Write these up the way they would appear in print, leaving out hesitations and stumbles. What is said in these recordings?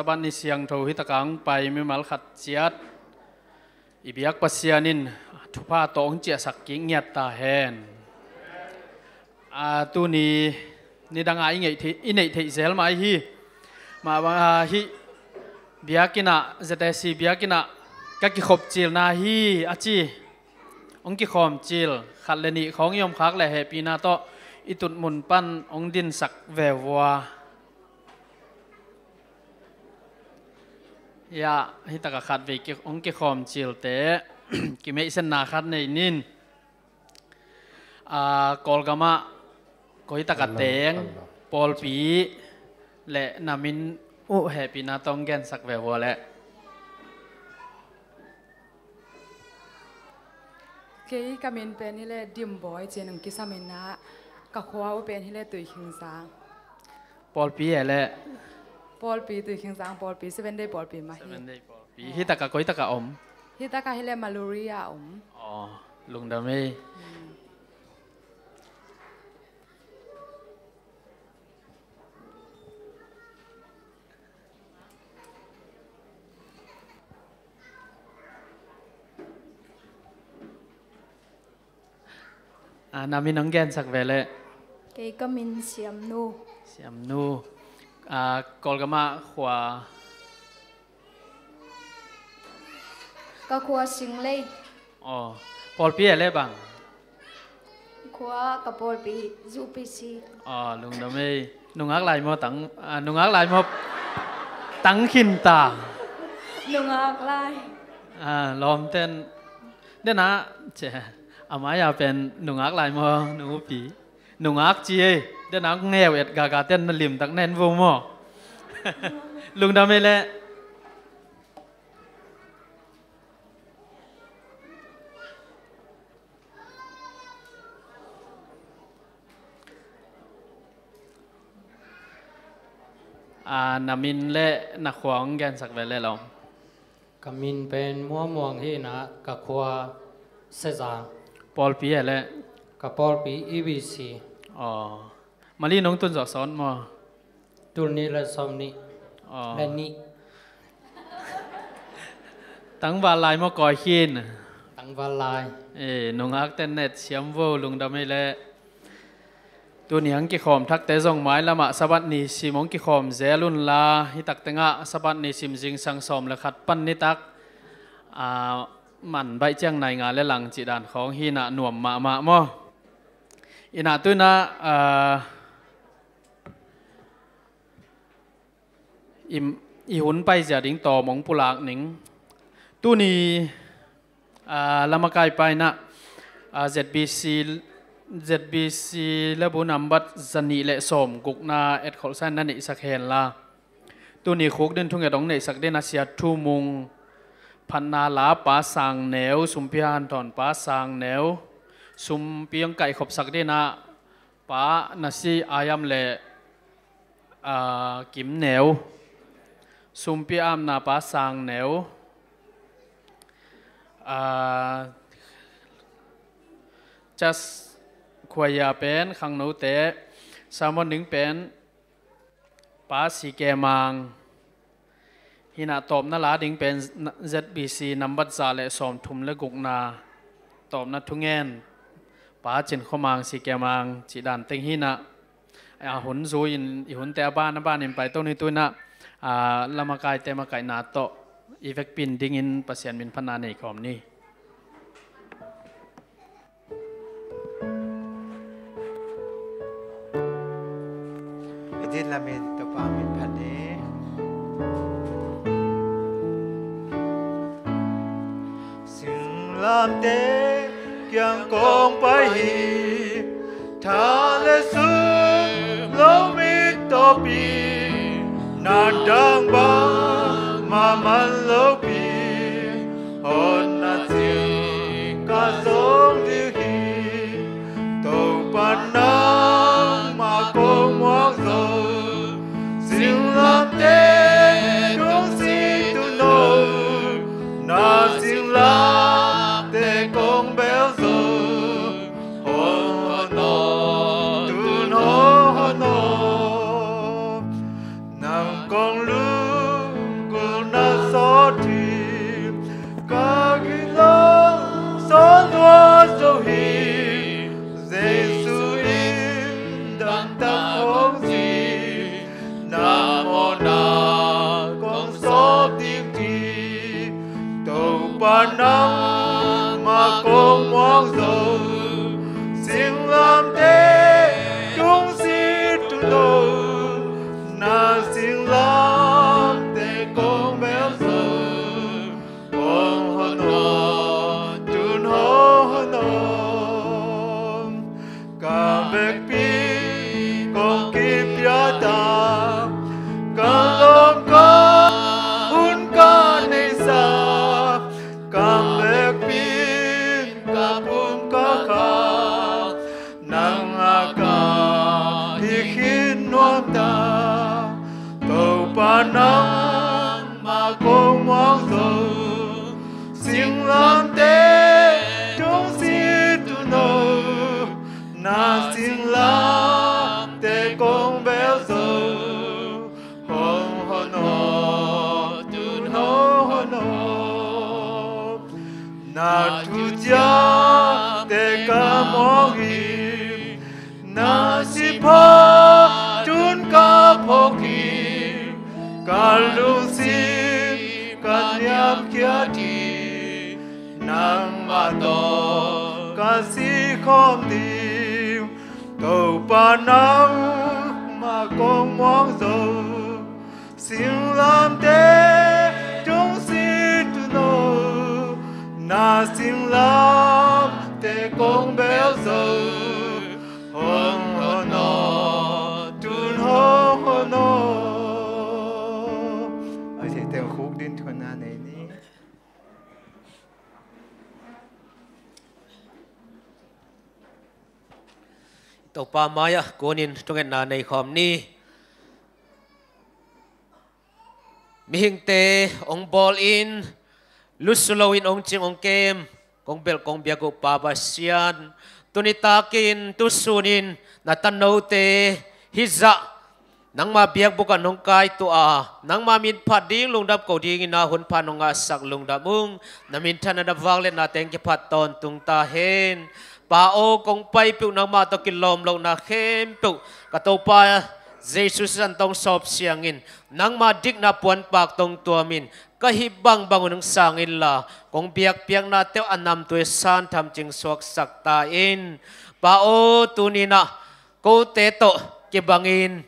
บันนิเสียงโทหิตกังไปมิมัลขัดเจียดอิบิยักปัสยานินทุพาตองเจียสักกิ่งเงียตาแหนตัวนี้นี่ดังไงอินเอทิเซลมาฮีมาบางฮีบิยักินะเจตสีบิยักินะกักิขบจิลนาฮีอาจีองกิขอมจิลขัดเลนีของยมคักและเฮปีนาโตอิตุดมุนปันองดินสักเววัวยาฮิตากขัดเวกิองกิขอมจิลเตกิเมสันนาขัดในนินกอลกามะก็ฮิตากเตงปอลปีและนามินเฮปีนาต้องแกนสักเววัวและเกี่ยกับมินเป็นนี่แหละดิมบอยเจนงกิสามินนะกับขวาเป็นนี่แหละตุยขิงซางปอลปีอะไรปอลปีตุยขิงซางปอลปีเซเว่นเดย์ปอลปีมาปีฮิตากะก็ฮิตากะอมฮิตากะนี่แหละมาลูริยาอมอ๋อลุงดามีนามินน้องแกนสักเวลเกก็มินเสียมนูกอลกามาขวาก็ขวาสิงเลยอ๋อปอลปีอะไรบ้างขวากับปอลปีจูปีซีอ๋อลุงดามีนุ่งอักลายมอตังนุ่งอักลายมอตังขินตานุ่งอักลายล้อมเต้นเดี๋ยวนะเจ้อามาอยากเป็นหนุ่งอักลายมอหนุ่งปีหนุ่งอักจีเดี๋ยวนักแนวเอ็ดกากาเต้นนั่นลิมตักแน่นวงมอลุงดำไม่เละนามินเละนักขวางแกนสักเวลเลยเรากามินเป็นมัวม่วงที่นะกับขวาเสจางปอลปีอะไรกับปอลปีอีบีซีอ๋อมาลีน้องตุนสอนมาตุนนี้และสมนี้และนี้ตั้งวาลายมากอยขีนตั้งวาลายน้องอักเต้นเน็ตเสียมโวลุงดำไม่เละตัวนี้อังกิขอมทักแต่ส่งไม้ละมาสบัดนี้สิมองกิขอมเจลุนลาฮิตักแต่งะสบัดนี้สิมจิงสังสมและขัดปั้นนิตักมันใบเจียงในงานและหลังจีดานของฮีน่ะหน่วมมาโมอินาตุนะอีหุ่นไปจะดิ้งต่อมองปุลากหนิงตัวนี้ละมากายไปนะZBC และบุญนำบัตจันีและสมกุกนาเอ็ดขอลสันนั่นอีสักเห็นละตัวนี้คุกเดินทุ่งกระดงในสักเดนอาเซียทูมุงพันนาลาป้าสางแนวสุมพิฮันตอนป้าสางแนวสุมเปียงไก่ขบสักเดนะป้านาซีอายามเล่กิมแนวสุมพิอามนาป้าสางแนวจะขวายาเป็นขังโนเตสามวันหนึ่งเป็นป้าสีแกมังฮินาตอบนั่นละดิ้งเป็น ZBC นำบัตรจ่าและสอมทุมและกุกนาตอบนัดทุงเงินป้าจินขมังสีแกมังจีดันเต็งฮินาหุ่นซูอินหุ่นแต่บ้านอินไปต้นนี้ตัวน่ะละมากายแต่มากายนาโตอีเฟกปินดิ้งอินปัสยันมินพนาในคอมนี้ดินละเมนตปามินพันเนสิ่งลามเตยังกองไปทาเลสุโลมิตปีนาดังบามามันโลปีฮอนนาจิกาซงดิฮีตปานามาโกมวงโซสิ่งลามเตดวงสีตุโนนาสิ่งลามเตกงเบลโซฮอนโนตุโนฮอนโนนางกงลู nắng mà con mong dầu xin làm thế chúng xin tu đâu na xin làm thế con béo dầu con hôn hồn tun hôn hồn cả bếp pi con kịp ya ta cả lom ca hun ca nei sa cả bếp pi cả bum ca kha nang a ca hi khin nuam ta tàu pa nang mà con mong dầu xin làm thế chúng xin tu nô na xin làm thế con béo dầu hôn hôn hôn tu hôn hôn na tu cha thế ca mong im na si pa tun ca phô kỳ ca lu si ca nham kia thi nang ma to ca si khom tim tàu pa nắng mà con mong dầu xin làm thế chúng xin tu nô na xin làm thế con béo dầu hôn hôn nô tun hôn hôn nô ở thì theo khúc đến thuần này đi tàu pa maya konin tungen na nei khom ni mi hing te ong ball in lusulo in ong ching ong kem kong bel kong bia ko pa ba sian tunitakin tusunin na tanaw te hiza nang ma biak bukan nong kai tu a nang ma min phat ding lungdap ko ding ina hun pa nong asak lungdamung na min thana da wanglet na teng ke phat ton tung ta hen pa o kong pai pu nang ma to kilom lo na khem pu ka to pa Jesus san tong sop siangin nang ma dik na puan pak tong tua min ka hi bang bangun ng sangin la kong biak piak na teo anam tu san tham ching suak sak ta in pa o tunina ko te to ke bangin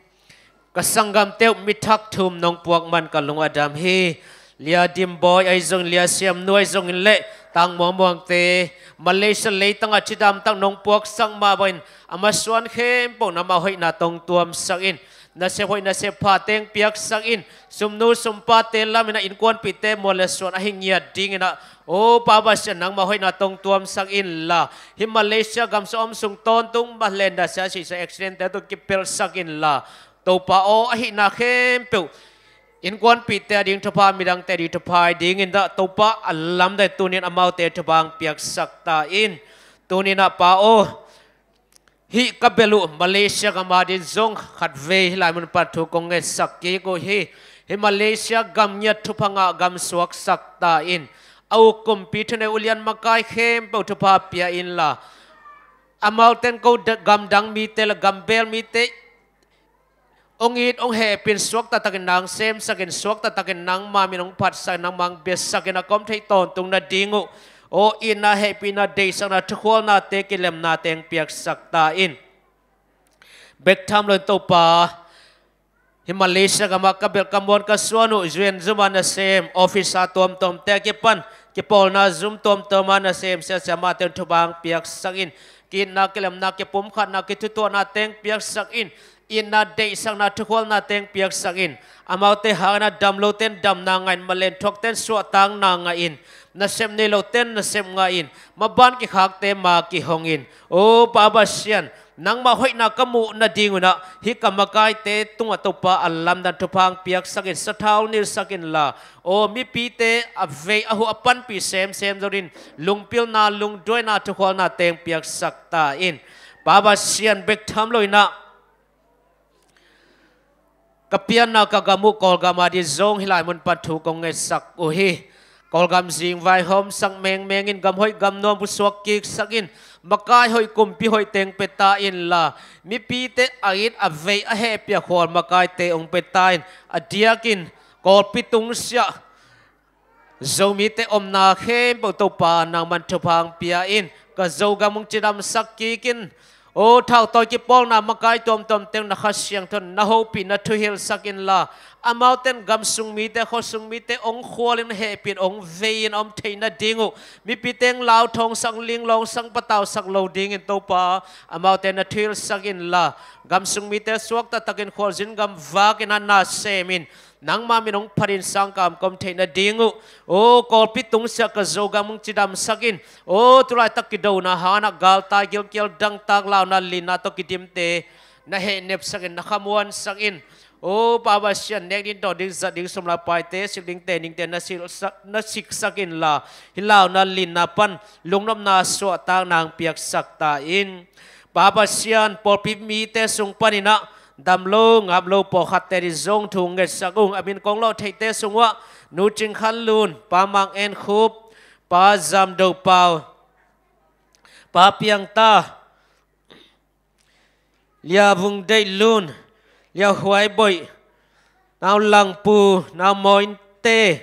kasanggam teo mithak thum nong puak man kalung adam hi lia dim boy ai zong lia siam nuai zong in le tang mo muang te Malaysia le tang a chidam tang nong puak sang ma boin amaswan khem po na ma hoi na tong tuam sang in na se hoi na se pha teng piak sang in sumnu sumpa te lam na in kwan pi te moleswan a hingia ding na o pa ba sian nang ma hoi na tong tuam sang in la hi Malaysia gam som sung ton tung ba len da sa si sa accident te to kipel sang in la to pa o a hi na khem pe in kwan pi te ding thapa midang te di thapai ding in da to pa alam dai tunin amau te thabang piak sak ta in tunina pa o hi kabelu Malaysia ka ma din zong khat ve lai mun pa thu kong nge sak ki ko hi Malaysia gam nya thupanga gam suak sak ta in au compete ne ulian makai khem pe thapa pia in la amau ten ko gam dang mi te la gam bel mi te ong it ong he pin suak ta takin nang sem sakin suak ta takin nang ma min ong phat sa nang mang bes sakin a kom thei ton tung na dingu o in na happy na day sang na thkhol na te kilem na teng piak sak ta in bek tham lon to pa Malaysia ka makabel kamon ka suanu zuen zuman na sem office a tom tom te ke pan ke pol na zum tom tom na sem se sama ten thubang piak sak in kin na kilem na ke pum khat na ke tu na teng piak sak in na day sang na thkhol na teng piak sak in amau te ha na dam lo ten dam na ngain malen thok ten su tang na nga in na sem ne lo ten na sem nga in maban ki khak te ma ki hong in o pa ba sian nang ma hoi na kamu na dinguna hi kamakai te tunga topa alam dan thupang piak sakin sathau nil sakin la o mi pi te ave ahu apan pi sem zorin lungpil na lung doi na thkhol na teng piak sakta in pa ba sian bek tham loina kapian na kagamu kolgama di zong hilai mun pathu kong nge sak o hi kolgam jing vai hom sang meng mengin gam hoi gam nom pusuak ki sakin makai hoi kumpi hoi teng peta in la mi pi te ait ave a he pia khol makai te ong petain adiakin kol pitung sia dầu mi te om na khem bộ tàu pa nang man thu phang pia in ka dầu ga mung chidam sakki kin ô thao tôi ki pol na makai tom tom teng na khasyang thon na ho pi na thu hil sakin la amau ten gam sung mi te kho sung mi te ong khwalin he pin ong vein om theina dingu mi pi teng lao thong sang ling long sang pataw sak lo ding in to pa amau ten na thil sakin la gam sung mi te suak ta takin khol jin gam va kin na semin nang ma minong parin sang kam kom theina dingu o kol pitung sia ka zoga mung chidam sakin o tulai tak ki do na hana gal ta gil kel dang tak law na lina to kitim te na he nep sakin na khamuan sakin o baba sian nek din to ding za ding somla pai te sing te ning te na sil na sik sakin la hilaw na lina pan lungnom na so ta nang piak sak ta in baba sian pol pi mi te sung panina đam lô ngáp lô bỏ khát tê đi zong thu nghe sắc ung amin kong lo thấy tê sung wa nu chinh khăn lun pa mang en khub pa zam đầu pao pa piang ta lia vùng đầy lun lia hoài bội nào lăng pu nào mồi tê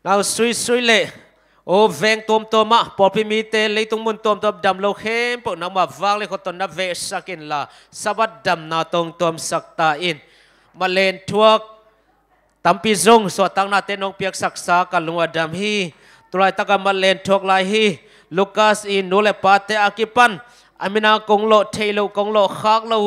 nào suy suy lệ ô veng tôm tôm á bỏ pi mi tê lấy tung mun tôm tôm đầm lâu khem bộ nằm mà vang lấy con nắp về sakin là sabat đầm na tông tôm sak ta in mà lên thuốc tắm pi zong so tăng na tên ông piak sak sa cả lung adam hi tulai taka mà lên thuốc lại hi Lucas in nô lệ pate akipan amina kong lo thelo kong lo khak lo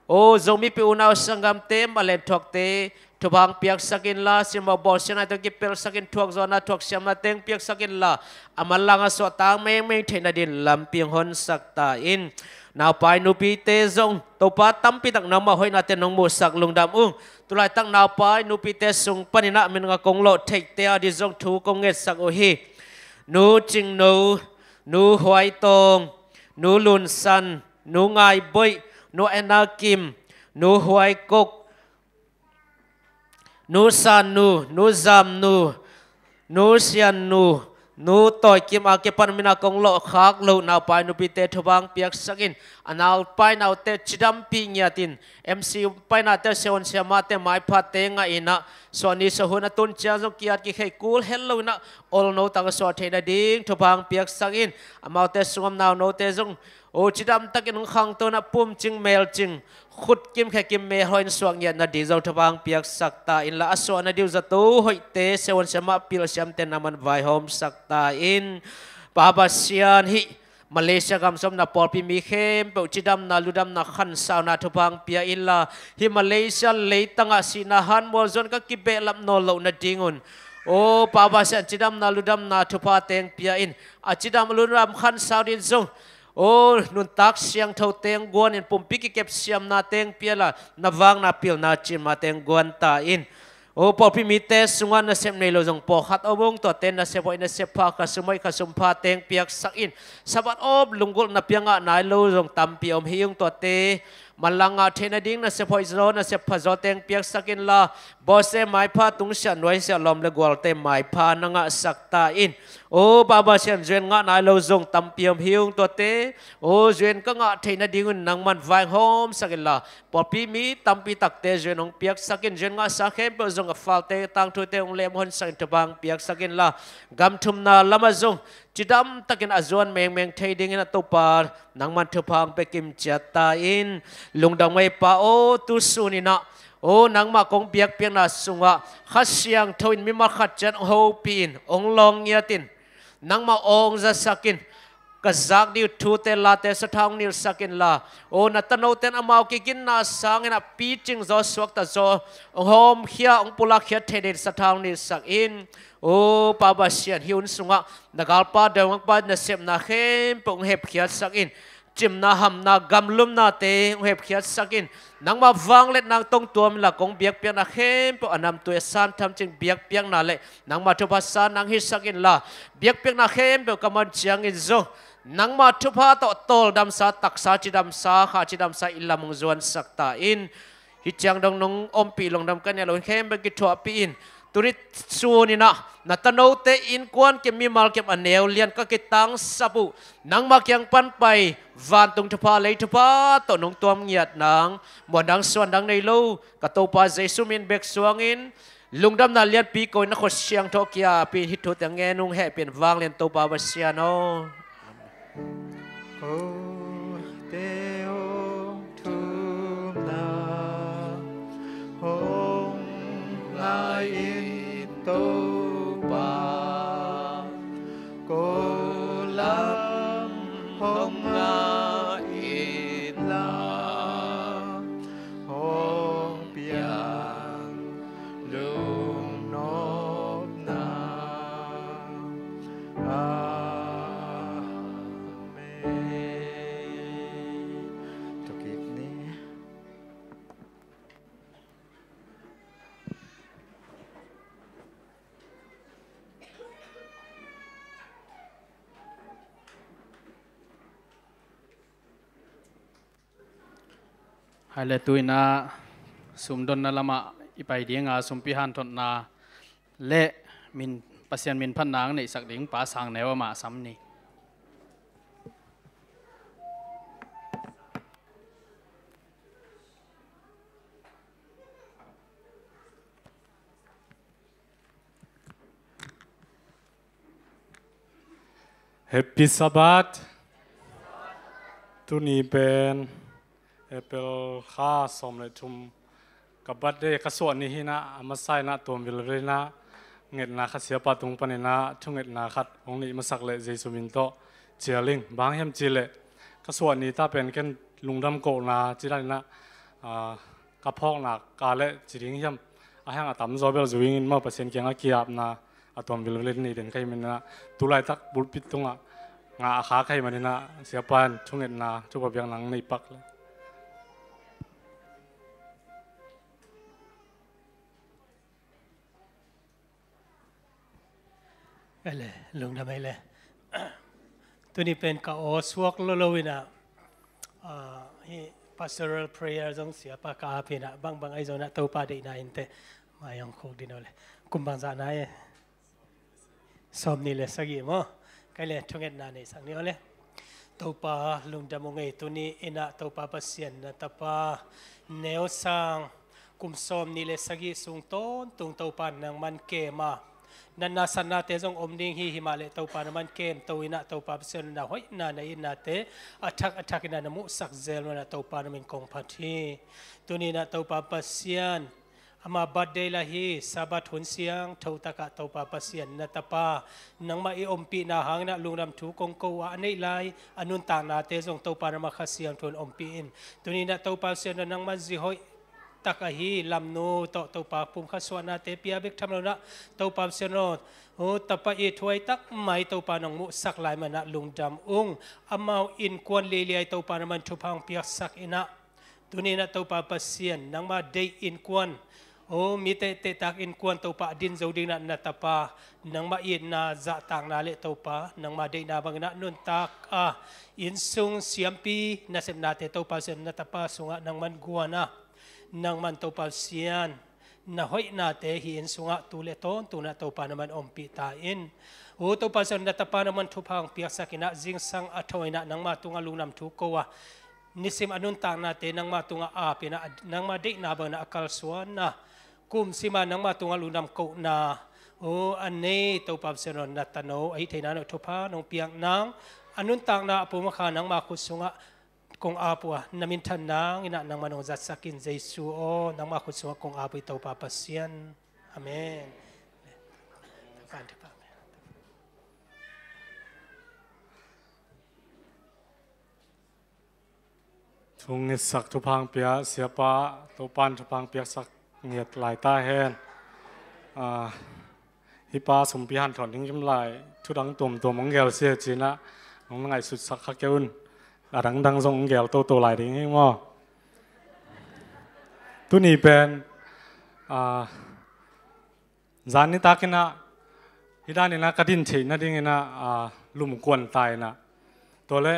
ô zomi pi unao sangam te mà lên thuốc te thu bang piak sakin la sima bol sina to ki pel sakin thuak zona thuak siam na teng piak sakin la amalanga so tang meng meng thena din lam piang hon sakta in naw pai nu pi te zong to pa tam pi tak nam ma hoi na te nong mo sak lungdam ung tulai tak naw pai nu pi te sung panina min nga kong lo thek te adi zong thu kong nge sak o hi nu ching nu hoi tong nu lun san nu ngai boi nu enakim nu hoi kok nu san nu zam nu sian nu toy kim a ke pan mina kong lo khak lo naw pai nu pi te thobang piak sakin anal pai naw te chidam pi nyatin mc pai na te seon siama te mai pha te nga ina so ni so huna tun cha zo kiat ki khai kul hello na all no ta so the na ding thobang piak sakin amau te sungam naw no te zong o chidam takin khang to na pum ching mel ching khut kim khe kim me hoin suang ya na di zo thawang piak sakta in la aso na diu za to hoi te sewon sama pil siam te naman vai hom sakta in baba sian hi Malaysia gam som na pol pi mi khem pe chidam na ludam na khan saw na thawang pia in la hi Malaysia le tanga sinahan mo zon ka ki be lam no lo na dingun o baba sian chidam na ludam na thupa teng pia in a chidam ludam khan saw din zong ô nun tak siang thâu teng guan in pum piki kep siam na teng piala na wang na pil na chin ma teng guan ta in ô po pi mi te sungan na sem nei lo jong po khat obong to ten na se boy na se pha ka sumai ka sumpa teng piak sak in sabat ob lungul na pianga nai lo jong tam pi om hiung to te malanga thena ding na se phoi zo na se pha zo teng piak sakin la bose mai pha tung sha noi se lom le gol te mai pha na nga sakta in ô baba sian jen nga nai lo jong tam pi om hiung to te ô jen ka nga thena ding nang man vai hom sakin la po pi mi tam pi tak te jen ong piak sakin jen nga sa khem pe jong a fal te tang thu te ong lem hon sakin tabang piak sakin la gam thum na lama jong chidam takin azon meng meng thading na to pa nang man thupang pe kim chata in lungdang mai pa o tu sunina o nang ma kong piak piak na sunga khasyang thoin mi ma khat chan ho pin ong long yatin nang ma ong za sakin kazak diu thu te la te sa thang nil sakin la o na tano ten amau ki kin na sang na pi ching zo swak ta zo hom khia ong pula khia thedin sa thang nil sak in ô baba sian hiun sunga nagalpa dawang pa na sep na khem pong hep khiat sakin chim na ham na gamlum na te hep khiat sakin nang ma wang let nang tong tuam la kong biak piang na khem po anam tu san tham ching biak piang na le nang ma thu pa san nang hi sakin la biak piang na khem po kaman chiang in zo nang ma thu pa to tol dam sa tak sa chi dam sa kha chi dam sa ilamung zuan sakta in hi chiang dong nong om pi long dam kan ya lo khem ba ki thwa pi in turit sunina natano te in kwan ke mi mal ke aneu lian ka ke tang sapu nang ma kyang pan pai van tung thapa lei thapa to nong tuam ngiat nang mo dang swan dang nei lo ka to pa jesu min bek suangin ลุงดำนาเลียนปีโกยนักเสียงทอกยาปีฮิตทุแต่เงนุ่งแห่เป็นวางเลียนตัวบาบเสียโนโอเตโอทุมนาหงลายอินโตบาโกลัมหงลายอินลาหงเปียงลุงนบนาอาเมนทุกอีกนี้ให้เลตุยนาสุมดนนาละมาอีไปเดียงอาสุมพิหันทนนาเละมินปัสยันมินพันนางในสักดิ่งป่าสางแนวมาซ้ำนี่Happy Sabbath ตุนีเป็นเอเปิลข้าสมเลยทุมกับบัดเดกส่วนนี้นะมาใส่นะตัววิลเรนะเงินนาคัดเสียปาตุงปนินะทุ่งเงินนาคัดองนี้มาสักเลยเจสุมินโตเจียลิงบางเฮมจีเลกส่วนนี้ถ้าเป็นกันลุงดำโกนาจีได้นะกับพ่อนักกาเลจีริงเฮมอาหารตั้มโซเบลจูวิงมาเปอร์เซ็นต์เกี่ยงกียบนะตัววิลเรนี่เด่นใครมันนะตุลายตักบุลปิดตรงอ่ะงาขาใครมันนะเสียปานทุ่งเงินนาทุกแบบอย่างหนังในปักเลยอะไรลุงทำไมเลยตัวนี้เป็นกาโอสวกโลวินะที่ pastoral prayer ต้องเสียปากกาพินะบางไอโซนะตัวปาดีนะอินเตมายังคงดีนเลยกุมบางจานายสอบนี่เลยสักยี่มั้งใครเลยทุ่งเงินนานี่สักนี้เลยตัวปาลุงดำมงไอตัวนี้อินะตัวปาเปเซียนนะตัวปาแนวสังกุมสอบนี่เลยสักยี่สูงต้นตุงตัวปานังมันเกมานันนาสันนาเตจงอมดิ้งหิมาเลตัวปานมันเกมตัวอินะตัวปาเซนนาหอยนาในอินะเตอัทักอินะนมุสักเซลมันตัวปานมันคงพันธีตัวนี้นะตัวปาปัสยันอามาบัดเดลาฮีสาบัดหุนเสียงเท่าตะกะตัวปาปัสยันนะตาปานังมาอิอมปีนาหางนะลุงนำถูกงโกวะในไลอนุนต่างนาเตจงตัวปานมาขเสียงทุนอมปีอินตัวนี้นะตัวปาเซนนังมาจิหอยตักฮีลำโนตัวปาปุ่มข้าสวนาเตปียบิกทำแล้วนะตัวปาเซนโอ้ตปะอีถวยตักไม่ตัวปานงมุสักลายมันนะลุงดำองอามาอินควนเลียตัวปานมันทุพังเปียกสักอินะตัวนี้นะตัวปาปัสเซียนนังมาเดอินควนโอ้มีเตตักอินควนตัวปาดินเจ้าดินะนัตปานังมาอินนาจะต่างนาเลตัวปานังมาเดนาบังนะนุนตักอินซุงเสียมปีนัสนาเตตัวปาเซนนัตปาสุงะนังมันกัวนะนังมันตัวปาเซียนนะหอยนาเตหินสุงะตุเลต้นตุนะตัวปานามันอมปิตาอินโอ้ตัวปาเซียนนัตปานามันทุพังเปียกสักินะจิงสังอัฐวยนะนังมาตุงะลุงนำทุกโกวะนิสิมอนุนต่างนาเตนังมาตุงะอาปินะนังมาเด็กนาบังนะอักลสวนนะกุมสิมานังมาตุงะลุงนำโกนาโอ้อันนี้ตัวปาเซียนนัตโนไอเทนันทุพานงเปียงนังอนุนต่างนาปุมขานังมาคุสุงะกงอาปัวนามินทันนางอินะนางมันงจัดสักินเจสุโอนางมาขุดสวกงอาปุยเตาปาปัสยันอาเมนทุงเงสักทุพังเปียเสียปะตัวปันทุพังเปียสักเงียดหลายตาแหนฮิปาสมพิหันถอนทิ้งจำลายทุดังตัวมงเกลเสียจีนะมงไงสุดสักขักเกอุนดังทรงเกลตัวหลายทิ้งให้มั่วตัวนี้เป็นจานนี้ตากินะฮิดานี่นะกระดิ่งเฉยนะดิ้งนะลุ่มกวนตายนะตัวเล่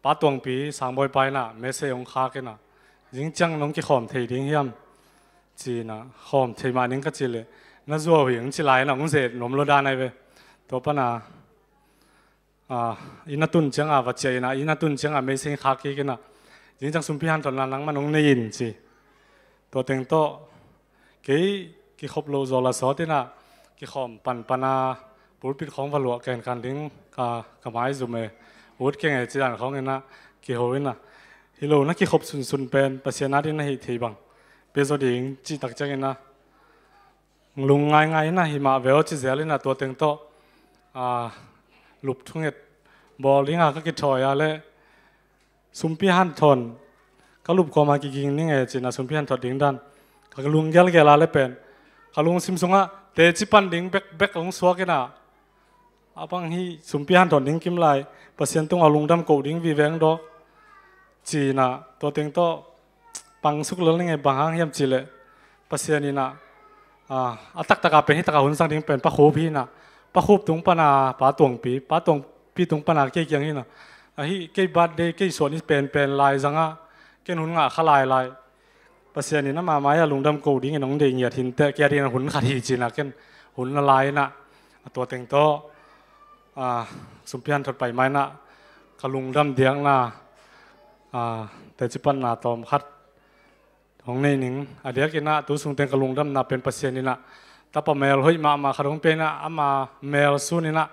ป้าตวงปีสามบอยไปนะเมสเซองคากินะยิ่งจังน้องกี่ขอมเทดิ้งเฮียมจีนะขอมเทมานิ่งก็จีเลยน่าจะว่าอย่างจีไรนะผมเสร็จหนุ่มรถด้านไหนไปตัวปนะอินาตุนจังวัดเจนะอินาตุนจังไม่เซ็งคากิกันนะยิ่งจังสุนพิฮันตอนนั้นมันน้องในยินจีตัวเต็งโตเก กิขบโลโซลาสอตินะกิขอมปันปนาปุรปิดของวัลวะแกนกันดิ้งกะไม้จุเมอุดเก่งไอจีดันของเงินนะกิโหวินะฮิโลนักกิขบสุนเป็นปัสยานาดินะฮิทีบังเปโซดิ้งจีตักจังเงินนะลุงง่ายนะหิมะเวลจิเซลินะตัวเต็งโตหลุบทุ่งเอ็ดบอลลิงก็กิถอยอะไรสุมพิหันทนก็ลุบก็มากิกิงนี่ไงจีน่าสุมพิหันทอดดิ้งดันก็ลุงเกลเกลาเลยเป็นก็ลุงซิมซุงอ่ะเตจิปันดิ้งเบกลุงสวกินะบางทีสุมพิหันทอดดิ้งกิมไลปัสยันตุงเอาลุงดำกูดิ้งวิเวงดอกจีน่าตัวเต็งโตปังสุกเรื่องไงบางครั้งยามจีเลยปัสยันนี่นะตักตะกาเป็นที่ตะกาหุ่นสังดิ้งเป็นปะโคพี่นะปะโคตุงปนาปะตวงปีตุงปนาเกี่ยงนี่นะฮิเกี่ยบัดเดเกี่ยส่วนนี้เป็นลายจังอ่ะเกี่ยหุ่นงะขลายปัสยานี่นะมาไม้ลุงดำกูดิ้งน้องเดียร์ทินเตะเกี่ยดีนะหุ่นขาดทีจีนะเกี่ยหุ่นลายนะตัวเต็งโตสุมพิยันถอดไปไม้นะกลุงดำเดียงนะแต่จิปันนาตอมคัดของในหนึ่งเดียกินนะตัวสุงเต็งกลุงดำนะเป็นปัสยานี่นะแต่พอเมลเฮ้ยมาขดงเป็นนะมาเมลสู้นี่นะ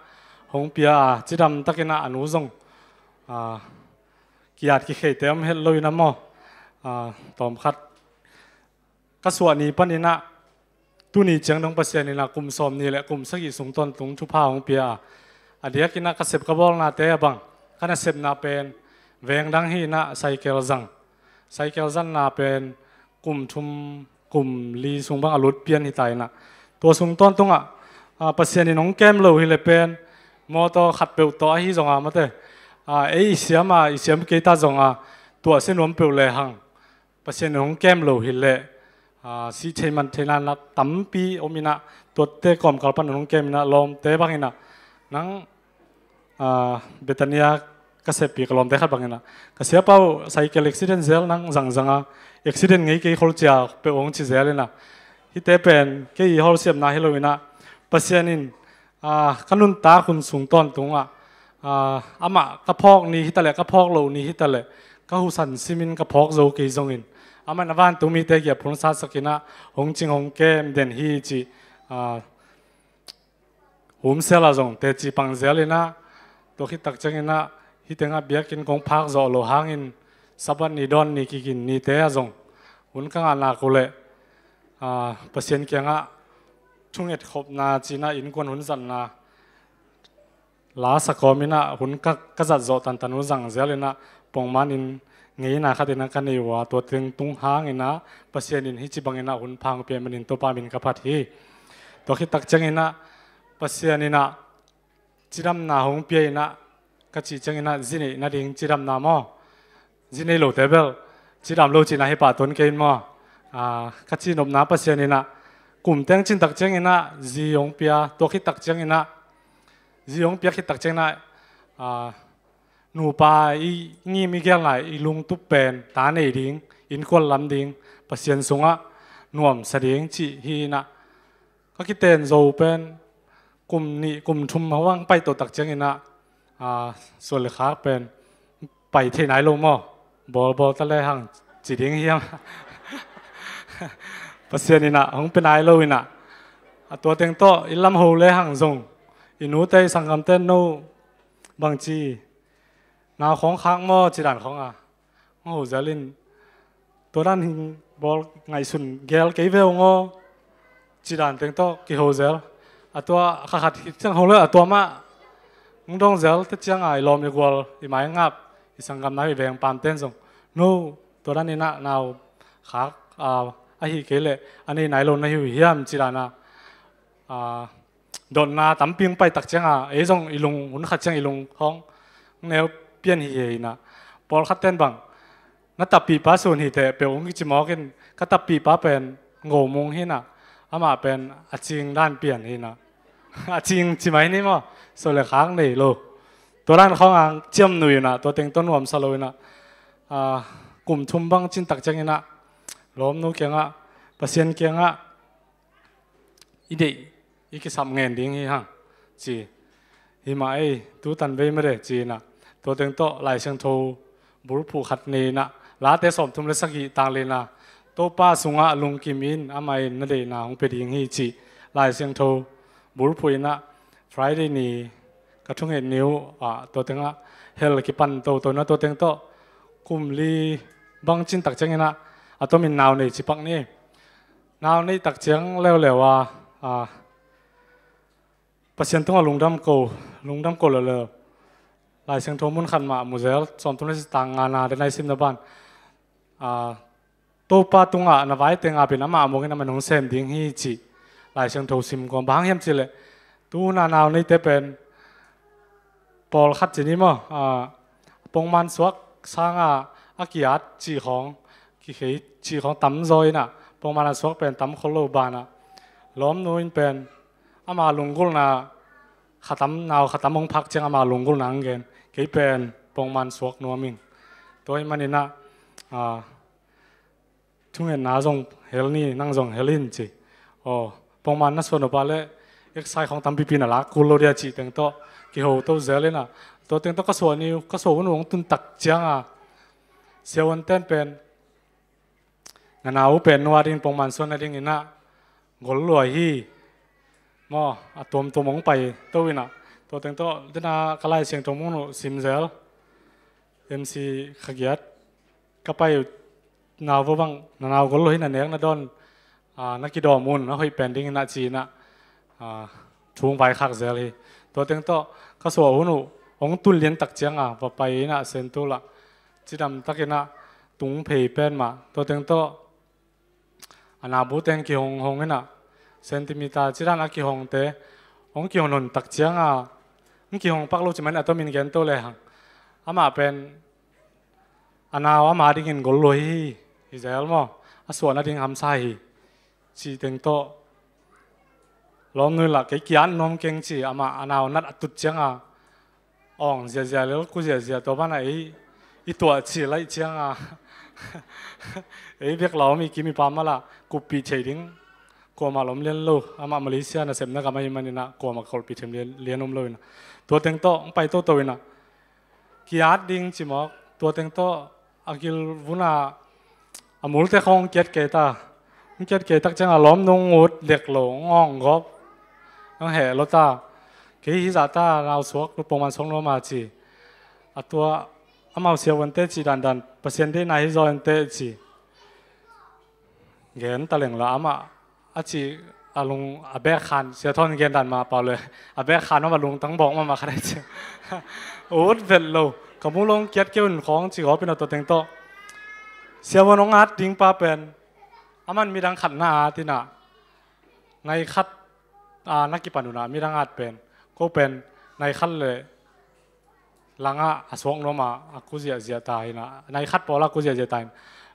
หงเปียจิดำตะกินนะอนุสงกิยาดกิเขยเต็มเฮลเลยนะมอตอมคัดกส่วนนี้ปนินะตัวนี้จังน้องปัสยานี่นะกลุ่มสมนี่แหละกลุ่มสักกี่สูงต้นตุงชุบผ้าหงเปียเดียกินนะกระเสบกระบอกนาเตะบังขณะเสพนาเป็นเวงดังฮีนะไซเคิลจังนาเป็นกลุ่มชุมกลุ่มลีสูงบังอรุณเปลี่ยนที่ไตนะตัวสูงต้นตรงปัสยานี่น้องแก้มเราฮิเลเป็นมอตัวขัดเปลวตัวฮีจงมาเตอีเสียมเกตาจงตัวเส้นรวมเปลวเลยหังปัสยานี่น้องแก้มเราฮิเลสีเทมันเทนันนะตั้มปีอมินะตัวเตะกอมกับปันน้องแก้มนะลมเตะบังนะนังเบตานียกษตรปีกลมเตะขัดบังนะกษตรเป้าไซเคิลอุบิเหตุเซลนังจังอุบิเหตุไงกี่คนจะเปองชิเซลนะที่เตะเป็นกี่ฮอลเซียมนะฮิโลวินะปัสยานินขนุนตาคุณสูงต้นตรงอามา กระพอกนี้ฮิตาเล่กระพอกโลนี้ฮิตาเล่ก็หุสันซิมินกระพอกโจกีจงอินอามันวันตุมีเตะเกียบพลศาสกินะหงจิงหงเกมเดนฮีจีหุมเซลาจงเตจีปังเซลินะตัวฮิตักจังอินะฮิตงาเบียกินกงพักโจโลหางอินสับนีดอนนี่กินนี่เตะจงหุ่นกังอานากุเล่ปัสยันเกียงช่วงเอ็ดขบนาจีน่าอินกวนหุ่นสันนาลาสกอมินะหุ่นก็จัดโจตันตันหุ่นสังเซลินะปองมันอินเงี้ยนะขัดนักกันในว่าตัวตึงตุงหางอินะปัสยันอินฮิจิบังอินะหุ่นพังเปียมันอินตัวปามินกับพัดฮีตัวคิดตักจังอินะปัสยันอินะจิรำนาหงเปียอินะกัจจิจังอินะจินีนาดิ่งจิรำนามอจินีโลเทเบิลจิรำโลจินะให้ป่าต้นเกนมอกัจจินบนาปัสยันอินะกลุ่มเต็งจินตักจังอินะจีหงเปียตัวคิดตักจังอินะจีหงเปียคิดตักจังนะหนูปาอีงี้มีแก่ไหนอีลุงตุเป็นตาในดิ่งอินคนลำดิ่งปัสยันสงะนวมเสดียงจีฮีนะก็คิดเต้นโจเป็นกลุ่มนี้กลุ่มชุมเขาว่างไปตัวตักจังอินะส่วนเหลือขาเป็นไปที่ไหนลงมอบอตะเลหังจีดิ่งเฮียงปัสยันนี่นะของเป็นไอโลวินะตัวเต็งโตอิลลัมโฮเลหังซงอินูเตสังกัมเต้นโนบางจีนาของค้างมอจีดันของโอ้เจลินตัวนั้นหิงบอลไงสุนเกลเกยเวลงอจีดันเต็งโตกิโฮเซลตัวขัดจังโฮเลตัวมางดงเซลที่จังไอลมอีกวอลอีไม้งับอีสังกัมนายแบงปามเต้นซงโนตัวนั้นนี่นะนาวขาไอฮิเกเลอันนี้ไหนลงในหิวเฮียมจีดานะโดนนาตั้มปิงไปตักจังไอจงอีลุงหุ่นขัดจังอีลุงของแนวเปลี่ยนเฮียนะพอขัดเต้นบังนัตตปีป้าส่วนหิเตเปียวงิจิมอกินกัตตปีป้าเป็นโง่มงหินะอามาเป็นอาจิงด้านเปลี่ยนหินะอาจิงจิไหมนี่มั้งส่วนเหลือค้างนี่โลตัวด้านของเจียมหนุ่ยนะตัวเต็งต้นหอมสโลยนะกลุ่มชุมบังจินตักจังหินะล้มนู้เกียงปัสยันเกียงอีเดอีกิสามเงินดิ้งฮีฮังจีหิมาตูตันเวไม่ได้จีนะตัวเต็งโตไหลเชิงโทบุรุษผูขัดนีนะลาเตสอมทุมเลสกีต่างเลยนะ ตัวป้าสุงะลุงกิมินอามาอินนั่นเองนะของเป็ดยิงฮีจีลายเสียงโทบุรุษพูดนะ Friday นี้กระทุ่งเห็นนิ้วตัวเต็งละเฮลกิปันตัวนั้นตัวเต็งโตกุมลีบางจินตักเจงนะตัวมินนาวในจิปักนี่นาวในตักเจงเร็วๆว่าประเสียนต้องลุงดำโกเลยลายเสียงโทมุนขันมามุเซลสอนตุนในต่างงานในในซิมนบ้านตัวป้าตุงนวายเต็งเป็นน้ำมันมองกันมันหงเซมดิ้งฮีจีลายเสียงโทซิมก่อนบางเฮียมจิเลยตัวนาวในเตเป็นปอลขัดจีนี่มั้งปงมันสวกสร้างอากิยัดจีของกี่ขีจีของตั้มซอยน่ะปงมันสวกเป็นตั้มโคโลบานะล้อมนู้นเป็นอามาลุงกุลนะขัดตั้มนาวขัดตั้มมงพักเจ้าอามาลุงกุลนังเกนกี่เป็นปงมันสวกนัวมิงตัวมันนี่นะทุ่งเห็นน้าส่งเฮลนี่นั่งส่งเฮลินจีปงมันนั่นส่วนออกไปเลยเอ็กไซของตั้มปีปีน่ะละกุลโลเดียจีเต็งโตกี่หัวตัวเซลเลยนะตัวเต็งโตก็ส่วนนี้ก็ส่วนวันตุนตักเจียงเสียวันเต้นเป็นงานเอาเป็นนัวดิ้งปงมันส่วนนั่นดิ้งนะกลลอยฮีมอตัวมองไปตัววินะตัวเต็งโตดิน่ากลายเสียงตัวมงซิมเซลเอ็มซีขยัดก็ไปนาวบังนาวกลลอยนั่นเองนะดอนนักกีฬามุนนะเฮ้ยเป็นดิ้งนะจีนะช่วงไปขักเซลเลยตัวเต็งโตก็ส่วนหุ่นองตุนเลี้ยนตักเจียงว่าไปนะเซนตุละจีดำตักนะตุงเพย์เป็นมาตัวเต็งโตนาบูเต็งกี่หงนะเซนติมิตาจีด้านกี่หงเตะองกี่หงนนตักเจียงกี่หงปักลูกจิมันตัวมินเกนโตเลยอามาเป็นนาวอามาดิ้งกลลอยฮิเซลมั้งส่วนนั้นดิ้งทำใส่จีเต็งโตล้อมนู่นละกี่ยันน้องเก่งจีอามาอนาวนัดตุดเจียงเสียแล้วกูเสียตัวบ้านไอตัวจีไรเจียงเบียกเรามีกิมีปามาละกูปีเฉยดิ้งกูมาล้มเลี้ยนลูอามามาเลเซียนะเสพนักการมันนี่นะกูมาขอปีเฉยเลี้ยนนมเลยนะตัวเต็งโตไปโตนะกี่ยัดดิ้งจีหมอกตัวเต็งโตอากิลวุนามูลเตะของเกียรติเกตาเกียรติเกตักจังล้อมนงอุดเด็กหลงง่องกบต้องแห่รถตากี่ฮิซาตาเราสวกรูปมันสองโลมาจีตัวอามาเสียวันเตจีดันเปอร์เซ็นต์ที่นายฮิซอนเตจีเงินตะเหลงละอามาจีลุงอาเบะคานเสียทอนเงินดันมาเปล่าเลยอาเบะคานว่าลุงตั้งบอกมาขนาดนี้โอ้เวลโลกับมุลงเกียรติเกี่ยวของจีเขาเป็นตัวเต็งโตเสียวันน้องอาร์ตดิ้งป้าเป็นมันมีดังขัดหน้าที่น่ะในคัดนักกีฬาหนุนมีดังอาจเป็นก็เป็นในคัดเลยหลังสวงลงมากูเสียตายนะในคัดพอละกูเสียตาย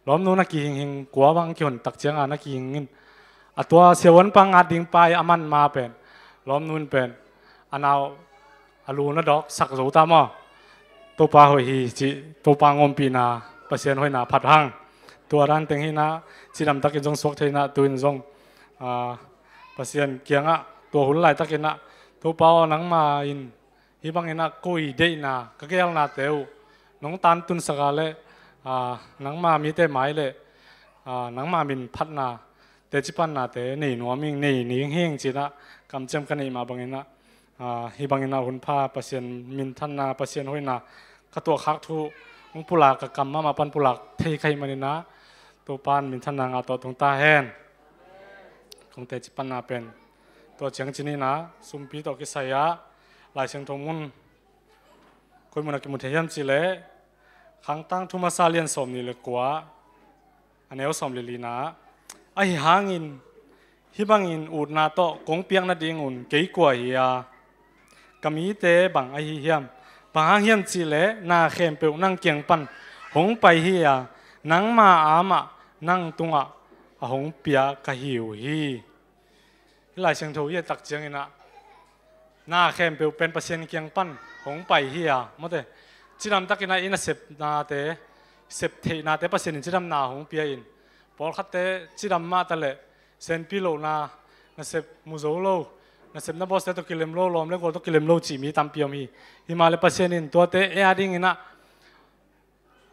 ล้อมนู้นนักกีฬากัวบางคนตักเจียงนักกีฬาตัวเสียวันปังอาจดิ้งไปมันมาเป็นล้อมนู้นเป็นเอาลูนดอกสักโซตามตัวปลาหอยจีตัวปลางอมปีนาเปอร์เซ็นต์หอยนาผัดหั่งตัวร้านเต็งหินะจีดำตักกินจงสวกเทนะตัวอินจงเปอร์เซ็นต์เกียงตัวหุ่นไหลตักกินตัวเปล่านังมาอินฮิบังอินกุยเดนะก็เกี่ยวนาเตวน้องตันตุนสกาเลนังมามีเตไม้เลยนังมามินพัดนาเตจิปันนาเตนี่หนัวมิงนี่เฮงจีนะกำจำกันนี่มาบังอินะฮิบังอินะหุ่นผ้าเปอร์เซ็นต์มินทันนาเปอร์เซ็นต์หอยนาก็ตัวคักทูมุงปุลากกำมาปันปุลากเทใครมานี่นะตัวปานมินทันนางตัวตรงตาแหนของเตจิปันนาเป็นตัวเชียงจีนี่นะสุมปีตัวกิสายะลายเชียงทงมุนคุยมันกิมุเทียมจีเล่ขังตั้งทุมาซาเลียนสมนี่เลยกว่าอันนี้เอาสมลิลีนะไอหางอินฮิบังอินอูดนาโตกงเปียงนาดิงอุนเกี่ยกว่าเฮียกมีเตบังไอเฮียมบางเฮียมจีเล่นาเข้มเปียวนั่งเกียงปันหงไปเฮียนังมาอามานั่งตุงหงเปียกะหิวฮีหลายเชียงทูเยตักเจียงนะหน้าเข้มเปียวเป็นเปอร์เซ็นต์เกียงปั้นหงไปเฮียมั้งเตจีดำตักกินอินเสพนาเตเสพเทนาเตเปอร์เซ็นต์จีดำนาหงเปียอินพอคัดเตจีดำมาตะเล่เซนพิโลนาเสพมุโซโลเสพนับบอสเตตุกิเลมโลลอมเล็กกว่าตุกิเลมโลจีมีตามเปียมีฮิมาเลเปอร์เซ็นต์อินตัวเตเออาดิ้งอินะ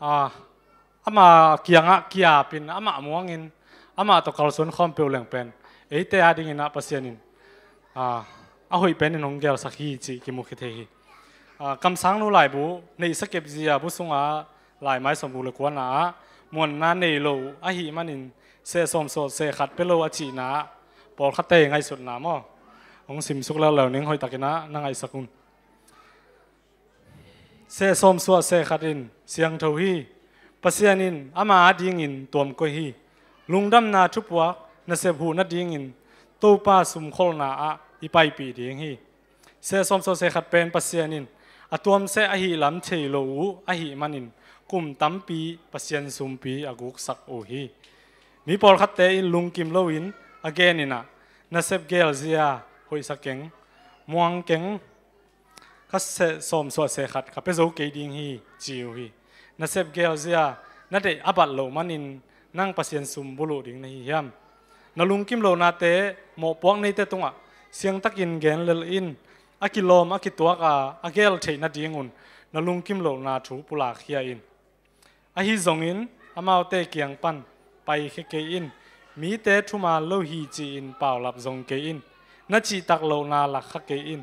อามาเกียงเกียปินอามาหมวงอิน ama to kalson khom pe leng pen eite ading ina pasianin a hoi pen in hong gel sakhi chi ki mu khi the hi kam sang nu lai bu nei sakep zia bu sunga lai mai som bu le kwa na mon na nei lo a hi manin se som so se khat pe lo a chi na pol khat te ngai sut na mo hong sim suk la lo ning hoi takina na ngai sakun se som so se khatin siang tho hi pasianin ama ding in tom ko hi lungdam na thupwa na se bhu na ding in to pa sum khol na a ipai pi ding hi se som so se khat pen pasianin atuam se a hi lam chei lo u a hi manin kum tampi pasian sumpi aguk sak o hi mi pol khat te in lungkim lo in again ina na sep gel zia hoi sakeng muang keng ka se som so se khat ka pe zo ke ding hi chiu hi na sep gel zia na de abat lo manin nang pasien sum bulu ding nei hiam na lungkim lo na te mo pok nei te tunga siang takin gen lel in akilom akituak a gel theina dingun na lungkim lo na thu pula khia in a hi zong in amau te kiang pan pai khe ke in mi te thuma lo hi chi in paw lap zong ke in na chi tak lo na la kha ke in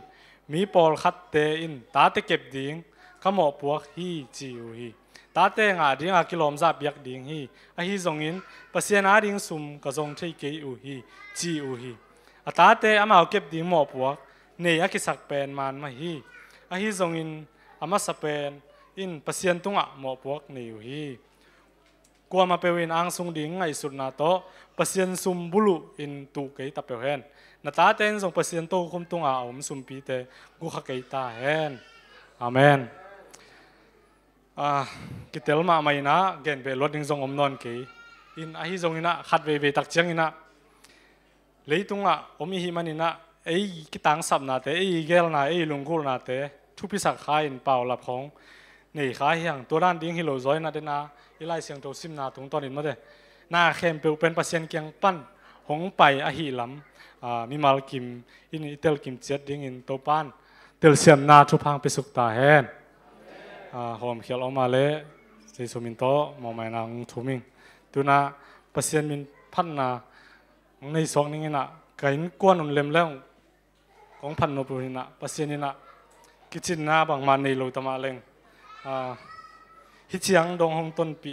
mi pol khat te in ta te kep ding ka mo puak hi chiu hi ta te nga ding a kilom za biak ding hi a hi zong in pasien a ding sum ka zong thei ke u hi chi u hi a ta te amau kep ding mo puak nei a ki sak pen man ma hi a hi zong in ama sa pen in pasien tunga mo puak nei u hi kwa ma pewin ang sung ding ngai sur na to pasien sum bulu in tu ke ta pe hen na ta ten zong pasien to khum tunga sum pi te gu kha ke ta hen amen kitel ma mai na gen be loading zong non ke in a hi zong ina khat ve tak chiang ina leitunga hi manina ei kitang sap na te ei gel na ei lungkul na te thupi sak kha in paw lap khong nei kha hiang to ran ding hi lo zoi na de na ilai siang to sim na tung ton in ma de na khem pe pen pasien kyang pan hong pai a hi lam mi mal kim in itel kim chet ding in to pan tel siam na thu phang pe suk ta hen hom khial oma le sei sumin to mo mai nang thuming tuna pasien min phan na nei sok ning ina kain kwan un lem leng kong phan no pu ina pasien ina kitchen na bang man nei lo tama leng hi chiang dong hong ton pi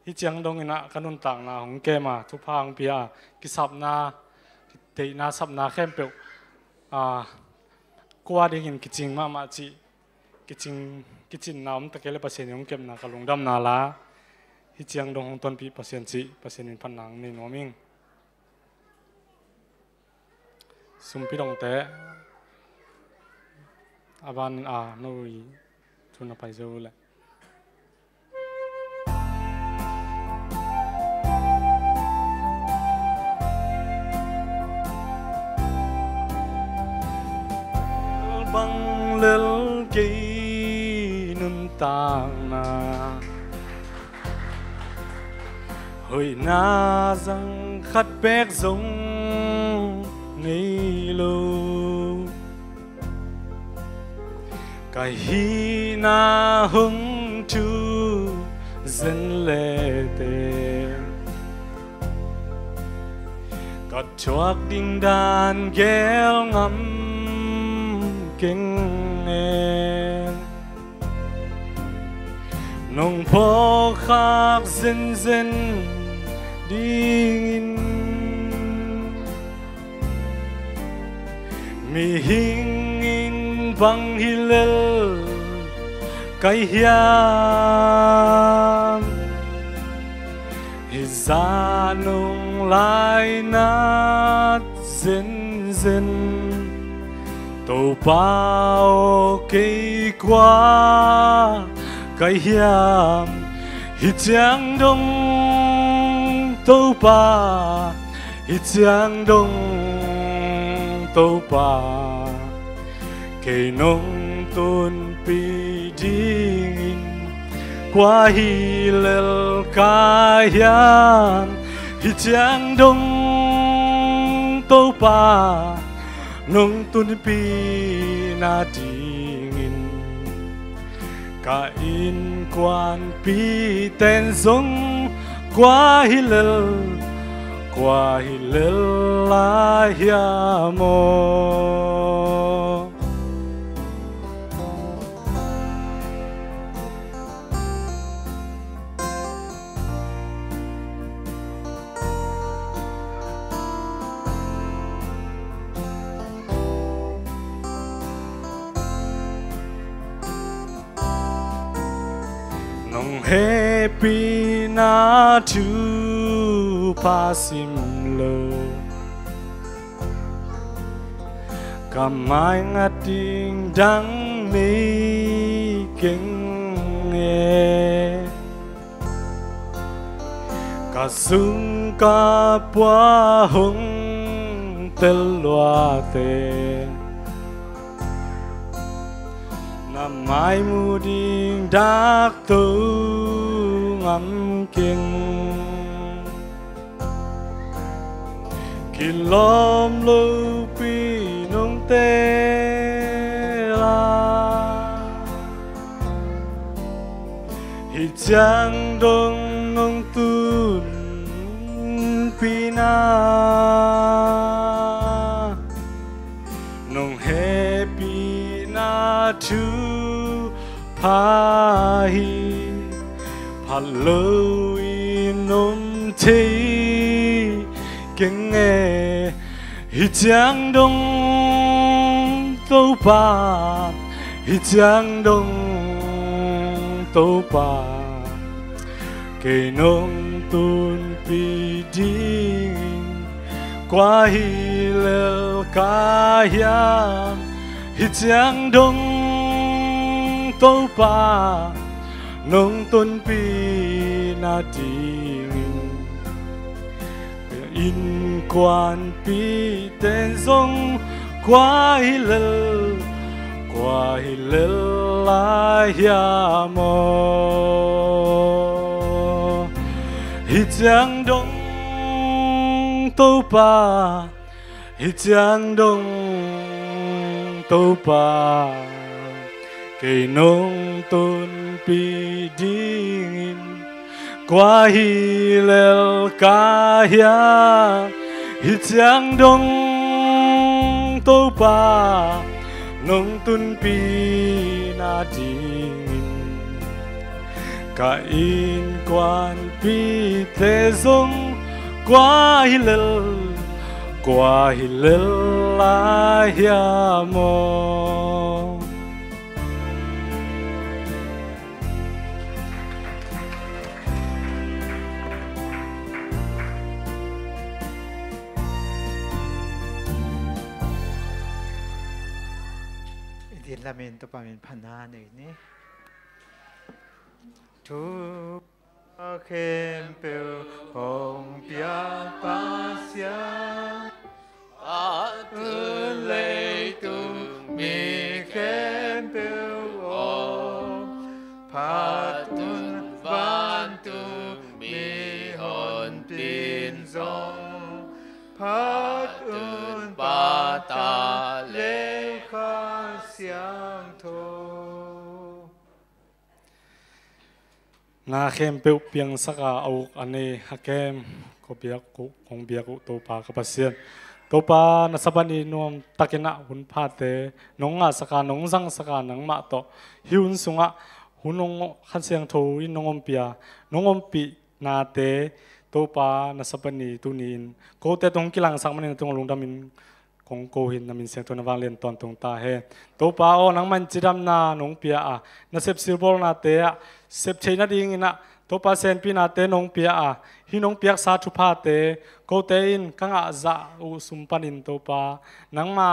hi chiang dong ina kanun tang na hong ke ma thu phang pia ki sap na te na sap na khem pe kwa ding in kitchen ma chi kitchen na ta kele pasien yong kem na kalung dam na la hi chiang dong hong ton pi pasien chi pasien in phan nang nei noming sumpi dong te aban noi tuna pai zo le bang lel ke nun tang na hoi na răng khát bét giống ngây lô cái hi na hứng chu dân lệ tê cắt chuak đinh đàn ghel ngắm kinh em nông phố khác dân dân đi mi hình in vang hilel cái hiam za nung lai nát dân dân tô bao cây qua cái hiam hít giang đông tô ba hít giang đông tô ba cây nông tôn pi dingin qua hi lel cái hiam hít giang đông tô ba nông tôn pi na dingin cả in quan pi tên giống qua hi lel qua hi lila ya mo nong happy na tu pasim lo kamai ngating dang ni keng e ka sung ka pua hung tel loa te na mai mu ding dak tu ngam kinh khi lom lu pi nong te la hi chang dong ngong tun pi na nong he pi na tu pa hi pa lo in nom te kinh nghe hi chang đông tô ba hi chang đông tô ba kê nông tuôn pi ding qua hi lel ca hiam hi chang đông tô ba nông tuôn pi na ding in quan pi tên sông qua hi lel la ya mo hi chang đông tô ba hi chang đông tô ba cây nông tôn pi ding qua hi lel ca hiam hi chang đông tô ba nông tun pi na ding ka in quan pi te sông qua hi lel la hiam mo lamento pamin pananay ni tu kempel hong pia pasya at lei tung mi kempel o patun bantung mi hon tin zong patun bata le xiang thô na khem peu piang saka au ane hakem ko biak ko kong biak to pa ka pasien to pa na sabani nom takena hun pha te nonga saka nongzang saka nangma to hiun sunga hunong khan siang tho in nongom pia nongom pi na te to pa na sabani tunin ko te tong kilang sang manin tong lungdamin kong ko hin namin siang to na wang len ton tong ta he to pa o nang man chidam na nong pia a na sep silbol na te a sep cheina ding ina to pa sen pi na te nong pia a hi nong piak sa thu pha te ko te in kanga za u sum panin to pa nang ma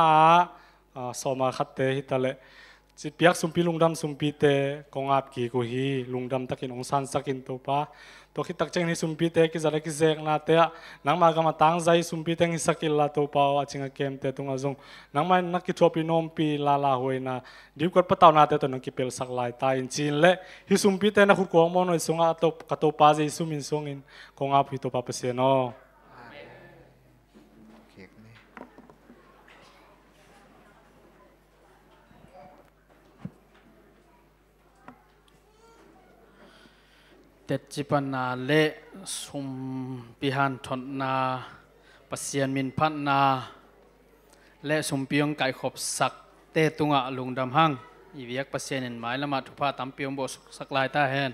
so ma khat te hi tale chi piak sum pi lungdam sum pi te kong ap ki ko hi lungdam takin ong san sakin to pa to khi tak cheng ni sumpi te ki zara ki zek na te nang ma ga ma tang zai sumpi teng sakil la to pa a chinga kem te tunga zong nang ma nak ki thopi nom pi la la hoina diu kor pataw na te to nang ki pel sak lai ta in chin le hi sumpi te na khut ko mo no sunga to ka to pa zai sumin songin kong ap hi to pa pa se no เตจิปันนาเละสุมพิหันทนนาปัสยานมินพันนาและสุมเปียงไก่ขบสักเตตุงะลุงดำหังอีเวียกปัสยานินหมายละมาทุพาตามเปียงโบสักลายตาแหน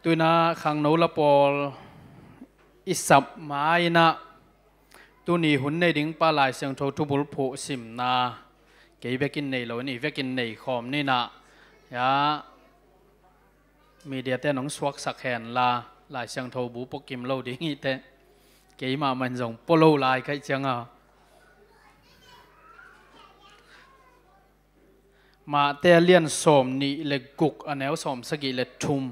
ตุยนาขังโนละปอลอิสับไม้นะตุนีหุ่นในดิ้งปลาลายเสียงโททุบุลโผสิมนาเกยเวกินในเหล่านี้เวกินในขอมนี่นะยามีเดียแต่น้องสวกสักแหนลาลายเสียงโทบุปกิมเหล่าดิ้งอีเตเกยมามันส่งโปโลลายใครจังอ่ะมาเตเลียนสมนี่เล็กกุกอันแนวสมสกิเล็ทุม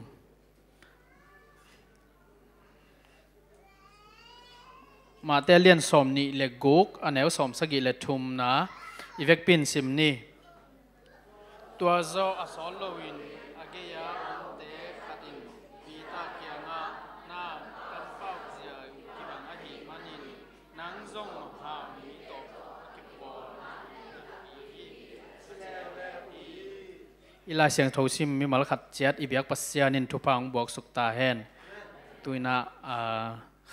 มาเตเลียนสมนี่เล็กกุกอันแนวสมสกิเล็ทุมนะอีเวกปินซิมนี่ตัวโซอสอลโลวินอาเกียอันเตขัดินปีตาเกียงะนากันเฝ้าเสียกิบังอหิมานินนังซงหามีโตกิปโปอีลาเสียงโทซิมมีมาลขัดเจ็ดอีเบียกปัสยานินทุพังบวกสุกตาแหนตุยนา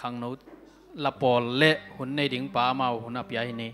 ขังโนละปอลเละหุ่นในดิ่งป้าเมาหุ่นอภิยาหินี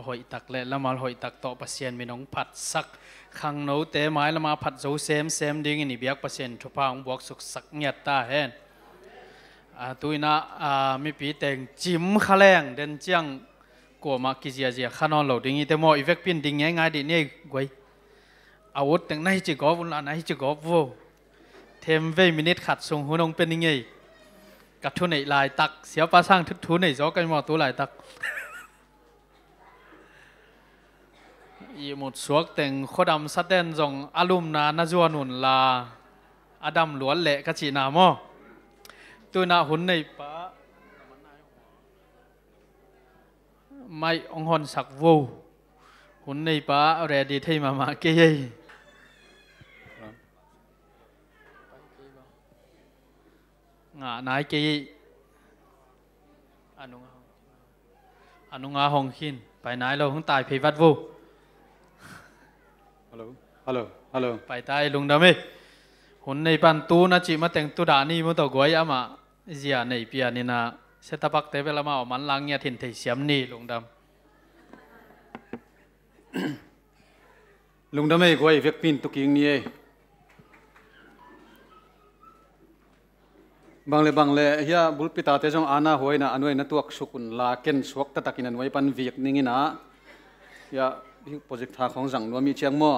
หอยตักเละละมาหอยตักต่อเปอร์เซ็นต์มีน้องผัดสักขังโนเตไม้ละมาผัดโจเซมดิ้งอินเบียกเปอร์เซ็นต์ทุพางบวกสุกสักเงียตาเห็นตุยนะมีปีแต่งจิ้มขะแรงเดินเจียงกลัวมากิเจียขนอนเหล่าดิ้งแต่หมออีเวกปินดิ้งง่ายๆดิเนี่ยกวยอาวุธแต่งในจิกอบอุ่นละในจิกอบโวเทมเวมินิตขัดส่งหัวนงเป็นยังไงกับทุนในลายตักเสียปลาสร้างทุนในจอกันหมดตัวลายตักอีหมดสวกแต่งโคดำสัตเดนจงอารมณ์นาจวนหุนลาอดัมหลวนเละกะจีนามอตัวนาหุ่นในป้าไม่องหอนสักวูหุ่นในป้าเรดีที่มาเกยงานายเกยอนุงาหงขินไปไหนเราหงตายพิวัตวูฮัลโหลไปตายลุงดำเอหุ่นในปันตูน่าจิมาแต่งตัวด่านี่มันตัวกวยอามาเจียในเปียนี่นะเสตปักเตเวลามาออกมันล้างเงี้ยถิ่นไทยเสียมนี่ลุงดลุงดำเอกวยเวกปินตุกิงนี่บางเลยเฮียบุลปิตาเตจงอานาหวยนะอันวยนะตัวสุกุนลาเก็นสวกตะตะกินันไว้ปันเวียกนิ่งนะเฮียโปรเจกต์ทาของสังนวมีเชียงมั่ว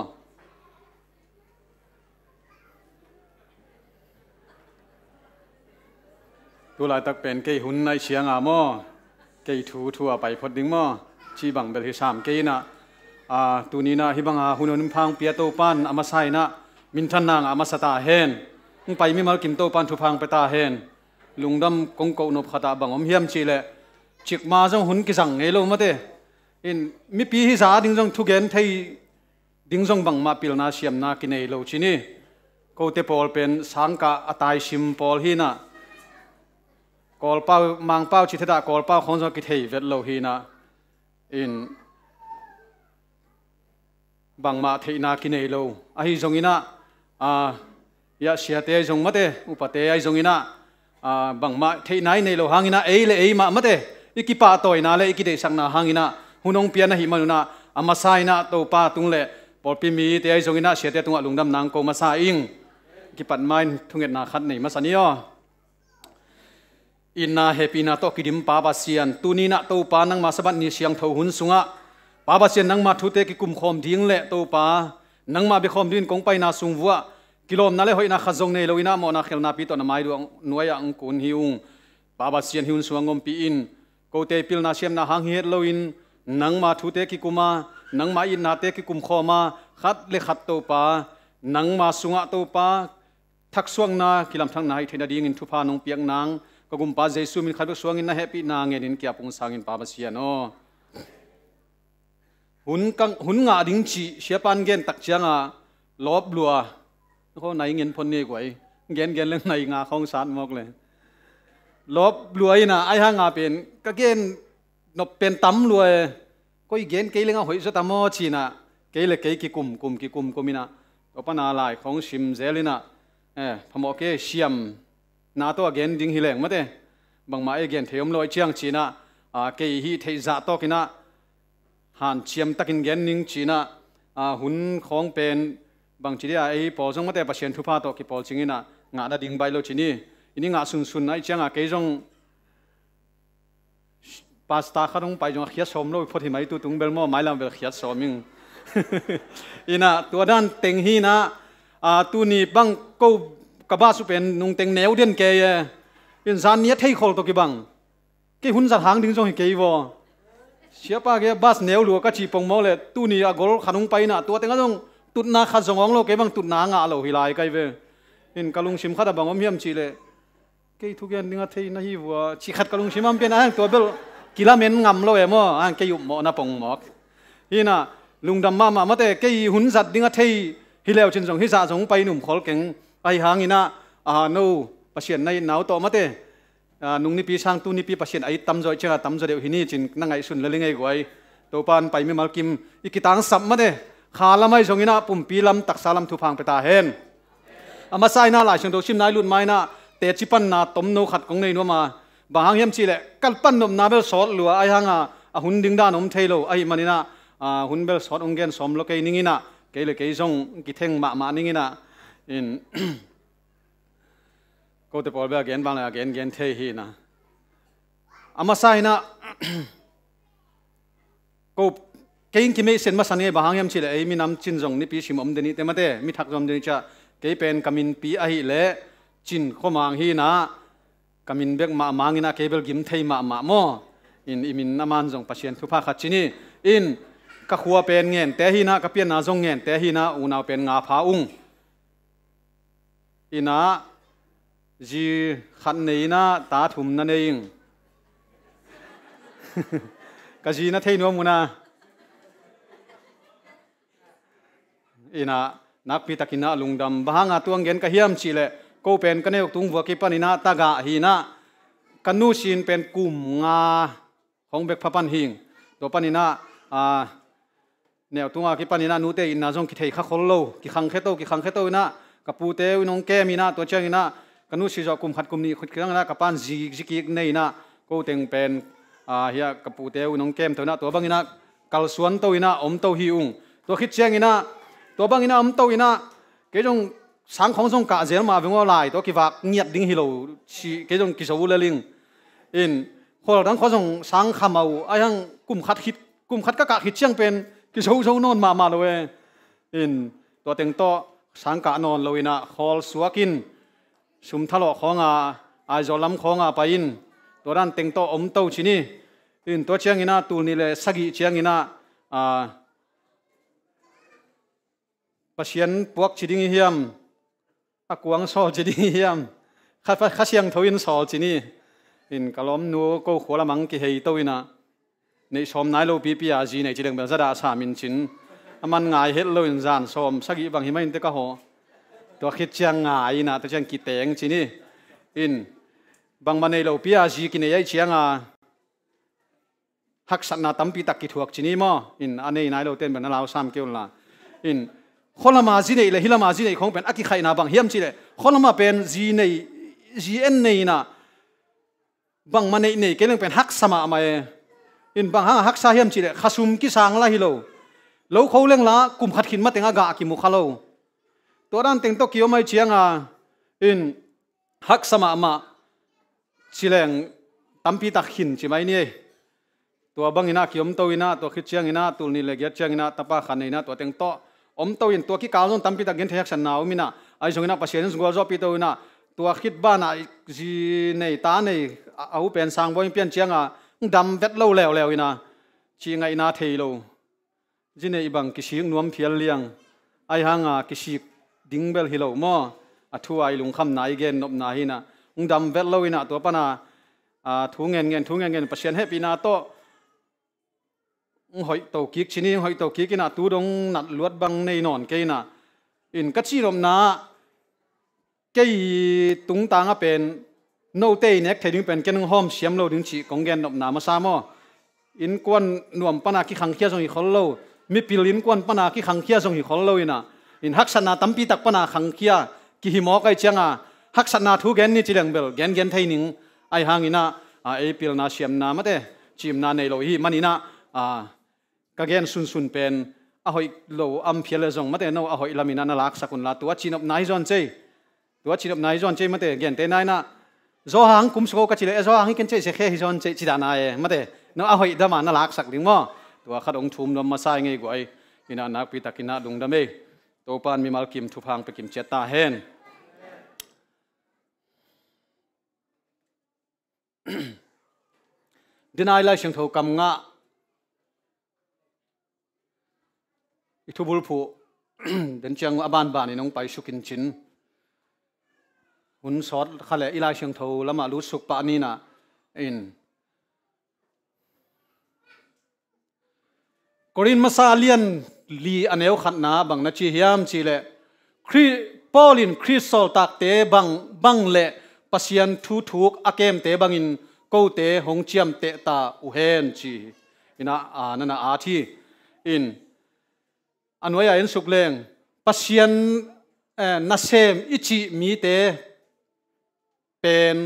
ตัวลายตักเป็นเกยหุ่นในเชียงอามั่วเกยถูทัวไปพอดิ้งมั่วชีบังเบลที่สามเกยนะตัวนี้นะฮิบังอาหุ่นนุ่มพังเปียโตปันอามาไซนะมินทันนางอามาสตาเฮนไปมีมากินโตปันทุพังไปตาเฮนลุงดำกงโกนบขตาบังอมเฮียมชีเลจิกมาจงหุ่นกิสังเอโลมาเตอินมีปีฮิสาดิ้งจงทุกเกนไทยดิ้งจงบังมาปิลนาเชียมนากินเอโลชินีโกเตปอลเป็นสังกะอัตายชิมปอลฮีนะกอลเป้ามังเป้าชิตดากอลเป้าของจงกิเทยเวทโลฮีนะอินบังมาเทนากินเอโลอาฮิจงอินะยาเสียเตยจงมาเตอุปเตยจงอินะบังมาเทนายในโลหางินะเอเลเอมาเตอีกิปาโตยนาเลอีกิเดสังนาหางินะหุนงเปียนะหิมานุนะอามาไซนะโตปาตุงเลปอลปิมีเตยจงอินะเสียเตตุงลุงดำนางโกมาซาอิงกิปัดไม้ทุงเอ็ดนาขัดในมาสันยออินนาเฮปีนาโตกิดิมปาบาเซียนตูนีนะโตปานังมาสบัดนิเสียงเทหุนสุงะปาบาเซียนนังมาทุเตกิกุมคอมดิ้งเลโตปานังมาเบคอมดิ้งกงไปนาสุงวัวกิโลมนั่นเลยหอยนาขจงในโลวินาโมนาเขลนาปีตอนไม้ดวงนวยอังกุนฮิวงปาบาเซียนฮิวสวงงมปีอินโกเตปิลนาเชียมนาหางเฮดโลวินนังมาทุเตกิกุมานังมาอินนาเตกิกุมคอมาขัดเลขัดโตปานังมาสุงะโตปาทักสวงนากิลำทั้งนายเทนดีงินทุพานงเปียงนางก็กุมปาเจสุมินขัดสวงอินนาเฮปีนางเงินเกียปุงสังอินปาบาเซียนโอหุ่นงาดิ้งจีเชียปันเกนตักเชียงาลบลัวเขาไหนเงินพนนี่กวยเงินเรื่องไหนงาของสารมอกเลยลบรวยนะไอ้ห่างาเป็นก็เกณฑ์นบเป็นตั้มรวยก็อีเกณฑ์เกลี่ยงหอยสตามอชีนะเกลี่ยเกกี่กลุ่มก็มีนะก็ปนาลายของชิมเซลินะพมอเกเชียมนาตัวเกณฑ์ดิ้งหิเลงมาเต้บางมาไอ้เกณฑ์เทียมลอยเชียงชีนะเกยฮีเทจ่าโตกินะหันเชียมตะกินเกณฑ์นิ่งชีนะหุ่นของเป็นบางทีไอ้ปอจงมาแต่ประเชียนทุพาโตกิปอลจิงินะงาดดิ่งใบโลชินีอินี่งาสุนไอ้เจ้าเกยจงปาสตาข้าต้องไปจงเขียดสมโลพอที่ไม่ตุงเบลโมไม่ลำเบลเขียดสมิงอินะตัวด้านเต็งฮีนะตัวนี้บังก็กบ้าสุเป็นนุ่งเต็งแนวเดียนเกยอินซานเนี้ยเทยโคลตัวกิบังเกยหุ่นสัตว์หางดิ่งจงเกยวเสียป้าเกยบาสแนวหลัวก็จีปงโมเลยตัวนี้กอลขานุ่งไปนะตัวเต็งก็ต้องตุดนาขัดสงองโลเกบังตุดนางาโลฮิลายไกเวอินกะลุงชิมขัดบังอมเฮียมชีเลเกยทุกอย่างนิ่งเทยนะฮิวชีขัดกะลุงชิมมันเป็นอะไรตัวเบลกิลาเมนงำโลเอโมเกยยุบโมนาปงหมอกฮินะลุงดำมาเตะเกยหุ่นสัตว์นิ่งเทยฮิเลวชินสงฮิซาสงไปหนุ่มขอลเก่งไอหางอินะนูประเชียนในหนาวโตมาเตะนุ่งนิปีช่างตูนิปีประเชียนไอตั้มจอยเชื่อตั้มจอยเดียวฮินี่จินนั่งไอสุนเลยไงกวยตัวปานไปไม่มากิมอีกิตังสับมาเตะขาละไม่สงอินะปุ่มปีลำตักสาลำทุพังไปตาเห็นอามาไซน่าหลายช่างโดชิมนายลุ่นไม้น่ะเตะจิปันน่ะต้มโนขัดของในนัวมาบางเฮียมชีแหละกัลปั้นนมนาเบลสอดหลัวไอหาง หุ่นดึงด้านอมเทโลไอ้มันนี่นะหุ่นเบลสอดองเกนสมโลเกนิงินะเกลเกยจงกิเทงมานิงินะอินก็จะปอลเบลเกนบางเลยเกนเทฮีนะอามาไซนะก็เกย์กิเมเซนมาสันเอบางยามชิเลไอ้มีน้ำจินจงนี่ปีชิมอมเดนิเตมาเตมีทักจอมเดนิจะเกย์เป็นกามินปีไอเล่จินข้อมังฮีนะกามินเบกมามังนะเกย์เบลกิมเทยมาโมอินอิมินน้ำมันจงปัจเจียนทุพาขัดชินีอินก็ขัวเป็นเงินแต่ฮีนะก็เปลี่ยนนาจงเงินแต่ฮีนะอุณาเป็นงาพาอุงอินะจีขัดเนยนะตาถุมนั่นเองก็จีนะเทยนัวมุนะอินะนักพิทักษ์นะลุงดำบางตัวเงินก็เฮียมชิเลก็เป็นกันเองตุงวัวกิปันนะตากะฮีนะกันนูชินเป็นกลุ่มงาของเบกพปันหิงตัวปันนะแนวตัวกิปันนะนูเตอินนาจงกิเทยข้าขลโลกิขังเขโตนะกับปูเตวินงแกมีนะตัวเจ้านี่นะกันนูชิจกุมขัดกุมนี้ขุดเครื่องนะกับปันจิกิเนยนะก็เต็งเป็นเฮียกับปูเตวินงแกมตัวนะตัวบางนี่นะกัลสวนตัวนะอมตัวหิวตัวคิดเชียงนี่นะตัวบางนี่นะอมตัวนี่นะเกจงสังของทรงกะเจลมาเป็นว่าลายตัวกิวักเงียบดิ้งฮิโลชีเกจงกิสวุเลลิงอินคนเราทั้งเขาทรงสังขมเอาไอ้ทั้งกลุ่มคัดก็กะคิดเชียงเป็นกิสวุนอนมาเลยอินตัวเต็งโตสังกะนอนเลยนะคอลสวกินสุมทะเลาะของไอจอลัมของไปอินตัวนั้นเต็งโตอมโตชินีอินตัวเชียงอินะตูนี่เลยสกิเชียงอินะปัจเจียนพวกชิดิงเฮียมกวางโซชิดิงเฮียมข้าเชียงทวินโซชินีอินกะล้อมนัวก็ขวละมังกิเฮยตัวอินะในชมนายโลปีอาจีในจิเดงเบลซาดาสามินชินมันง่ายเฮ็ดเลยจานชมสักอีบางหิมะอินเตก็โหตัวคิดเชียงง่ายนะตัวเชียงกิเตงชินีอินบางมันในโลปีอาจีกินในยัยเชียงหักสันนาตั้มปีตักกิถวกชินีมั้งอินอันนี้นายโลเต้นเป็นนาลาวสามเกี่ยวละอินคนละมาจีเนี่ยเลยฮิลามาจีเนี่ยของเป็นอักิไข่นาบางเฮียมจีเลยคนละมาเป็นจีเนี่ยจีเอ็นเนี่ยนะบางมันเนี่ยเกี่ยงเป็นฮักสมามาอินบางฮักสาเฮียมจีเลยข้าซุมกิสังละฮิโลแล้วเขาเลี้ยงละกุมขัดขินมาเต็งอากากิมุขโลตัวนั้นเต็งโตเกียวไม่เชียงอินฮักสมามาจีเลงตั้มปีตักขินใช่ไหมเนี่ยตัวบางอินะเกี่ยวมโตอินะตัวคิดเชียงอินะตัวนี้เลยเกียเชียงอินะตะปาขันอินะตัวเต็งโตอมตัวอินตัวกี่กาวจนตั้มปีตักเงินเทียกสันนาวมินะไอ้จงอินะปัจเจียนสกัวจอบปีตัวอินะตัวคิดบ้านจีในตาในเอาเป็นสร้างบ่อยเปลี่ยนเชียงดำเวทเล่าแล้วอินะชีไงอินะเทโลจีในบางกิชิงนวมเพียรเลียงไอ้ห่างกิชิดิ้งเบลฮิโลมอทัวไอลุงคำนายเกนนบนายนะดำเวทเล่าอินะตัวปนาทุ่งเงินปัจเจียนให้ปีนาโตหอยโตกิกชินีหอยโตกิกนะตูดงนัดลวดบังในนอนเกยนะอินกัจจิรมนาเกยตุงตางเป็นโนเตเน็กเทดึงเป็นแกนึงหอมเสียมโลดึงฉีกองแกนนบนามาซามออินกวนนวมปนากิขังเคียจงหิขอลโลมีปิลินกวนปนากิขังเคียจงหิขอลโลอินะอินฮักษณะตั้มปีตักปนาขังเคียกิหิมอไกเชียงฮักษณะทุกแกนนี่จิเลงเบลแกนไทยนิงไอหางอินะไอปิลนาเสียมนามาเตจิมนาในโลหิมันอินะก็เกณฑ์สุนเป็นหอยโลอัมเพียรจงมาแต่โนหอยลามินานาลักสักุลลาตัวจีนอบนายจอนเจมาแต่เกณฑ์เตนายนะโจหังกุมสโกกัจจิเลโจหังกินเจเสเคฮิจอนเจจิดานายมาแต่โนหอยดามานาลักสักลิงมั้งตัวขัดองทุมลมมาใส่ไงกูไอกินานักพิทักกินาดุงดำเอตัวปานมีมัลกิมทุพังไปกิมเจตาเฮนดินายไลเชียงโถกำงะอิทุบุลผู้เดินเชียงอบานบานนี่น้องไปสุกินชินหุ่นสอดขลังอิลาเชียงโถแล้วมารู้สุกปานี่นะอินกรินมาซาเลียนลีอันเอวขัดนาบังนัชีเฮียมชีเลครีปอลินคริสโซลตักเตบังเลปัสยันทุกอาเกมเตบังอินโกเตหงเชียมเตตาอุเฮนชีอินะนั่นอาทีอินอันว่าอย่างสุกเลงปัสยันนัสเซมอิจิมีเตเป็น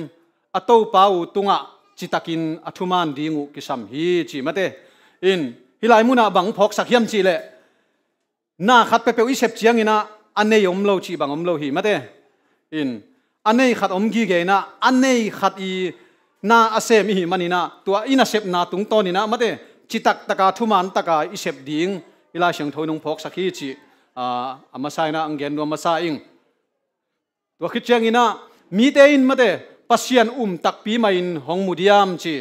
อัตโตปาอุตุงะ จิตักินอัทุมานดีงูกิสัมฮีจีมาเตอินฮิไลมุนาบังพกสักยามจีเล่น่าขัดไปเปวิเสพเจียงอินะอันเนยอมโลจีบังอมโลฮีมาเตอินอันเนยขัดอมกีเกนะอันเนยขัดอีน่าอาเซมิหิมันอินะตัวอินาเสพนาตุงโตนินะมาเตจิตักตะกาทุมานตะกาอิเสพดิ่งอิลาเชียงทอยนงพกสักฮีจีอามาไซนะอังเกนรวมมาซาอิงตัวคิดเจียงอินะมีเตอินมาเตปัสยันตักปีมาอินหงมุดิยามจี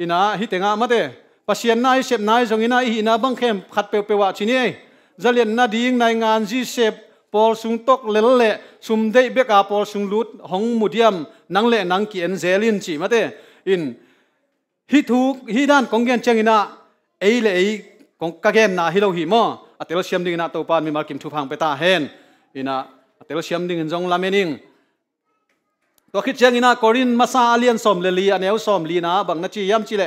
อินะฮิตงามาเตปัสยันนายเสพนายจงอินะอินะบังเข้มขัดเปวะชินีจะเลียนนาดิ่งในงานจีเสพปอลสุงตกเลลเล่สุมเดย์เบกาปอลสุงลุดหงมุดิยามนังเล่นังกีเอ็นเซลินจีมาเตอินฮิทุกฮิด้านกงเกนเจงอินะเอเล่กงกะเกนนาฮิโลฮิมออัตเลเซียมดิ่งนะตัวปานมีมาร์กิมทุพังเปตาเฮนอินะอัตเลเซียมดิ่งจงลาเมนิงตัวคิดเชียงอินะกอรินมาซาเลียนสมเลลีอันเอวสมลีนะบังนัจียามจิเล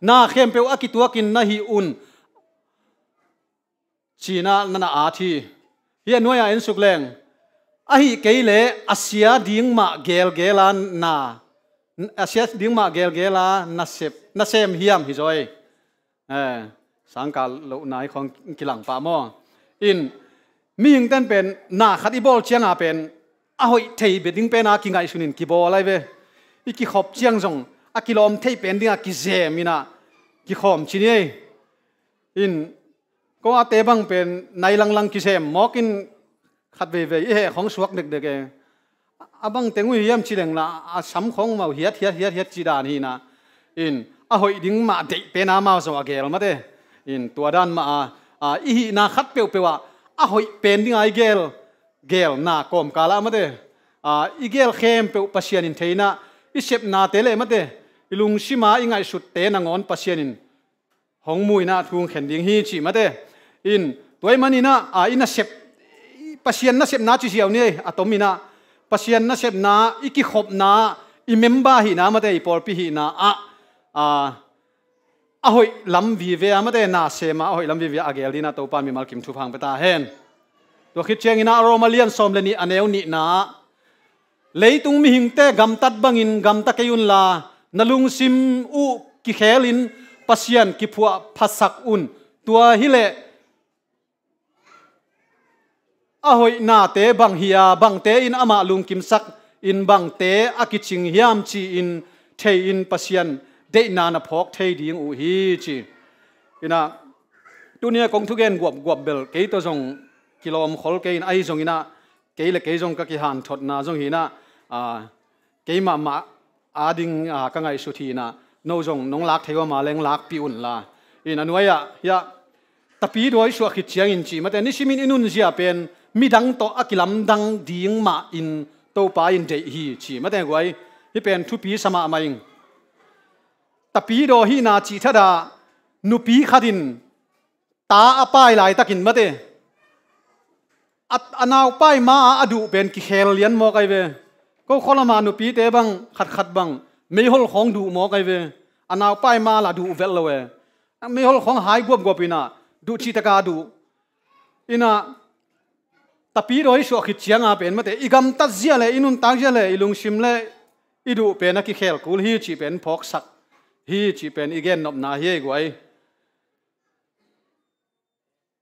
นาเข้มเปวอากิตัวกินนาฮิอุนจีน่านันอาทีเฮียนวยอินสุกเลงอาฮิเกยเลอาเซียดิ่งมาเกลเกลานนาอาเซียดิ่งมาเกลเกลานาเซมเฮียมฮิจอยสังกาลโลนายของกิลังปามออินมีหิงเต้นเป็นนาขัดอีบอลเชียงอาเป็นอาหอยเทยเบดิ้งเป็นอากิไงสุนินกิบอลอะไรเวอีกิขอบเชียงจงอากิลอมเทยเป็นดิ้งอากิเซมินะกิขอมชินีอินก็อาเตบังเป็นในลังกิเซมมอกินขัดเวเอของสวกเด็กๆอาบังเต็งวิยามชิเลงละอาสำของมาเฮียจีดานีนะอินอาหอยดิ้งมาเดเป็นอามาสวาเกลมาเดอินตัวด้านมาอีหีนาขัดเปว่าอาหอยเป็นดิ้งไอเกลนากอมกาลามาเดอีเกลเข้มเปปัสยานินเทนะอิเชปนาเตเลมาเดอิลุงชิมาอิงไอสุดเตนังอนปัสยานินหงมุยนาทุงเข็นดิ้งฮีจีมาเดอินตัวมันนี่นะอินาเชปปัสยานนาเชปนาจิเซียวนี่อะตอมินะปัสยานนาเชปนาอิกิขบนาอิเมมบาฮีนามาเดอิปอลปีฮีนาอาหอยลำวีเวมาเดนาเซมาอาหอยลำวีเวอาเกลดีนาตัวปานมีมาลกิมทุพังเปตาเฮนตัวคิดเชียงอินาโรมาเลียนสอมเลนีอันเอวนี่นะเลยตุงมีหิงเตกำตัดบังอินกำตะเกยุนลานลุงซิมอุกิเคลินปัสยันกิพัวพัสักอุนตัวฮิเลอาหอยนาเตบังเฮียบังเตอินอามาลุงกิมสักอินบังเตอากิชิงฮิมจีอินเทอินปัสยันเดนานาพอกเทดิงอุฮีจีอินะตัวเนี้ยกงทุกเกนกวบเบลเกยตัวจงกิโลมขอลเกยนไอจงอินะเกยเลเกยจงกักิหันทดนาจงหินะเกยมาอาดิงกังไงสุธีนะโนจงน้องลักเทวมาเลงลักปีอุ่นละอินะนวยะยะตะปีโดยชัวขิดเชียงอินจีมาแต่นิชิมินอินุนเสียเป็นมีดังโตอากิลัมดังดิงมาอินโตปาอินเดฮีจีมาแต่กวยที่เป็นทุปีสมามาอิงตะปีโดฮีนาจีทดานุปีขัดินตาอปายหลายตะกินมาเตอนาวป้ายมาอดูเป็นกิเคลเลียนมอไกเวก็คนละมานุปีเตบังขัดบังไม่หลของดูมอไกเวอนาวป้ายมาละดูเวลเลยไม่หลของหายกวบอินะดูชิตกาดูอินะตะปีโดยชัวขิดเชียงอาเป็นมาเตอีกำตัดเสียเลยอินุนตักเสียเลยอิลุงชิมเลยอีดูเป็นนักกิเคลกูลฮีจีเป็นพอกสักฮีจีเป็นอีเกนนบนาเฮกไว้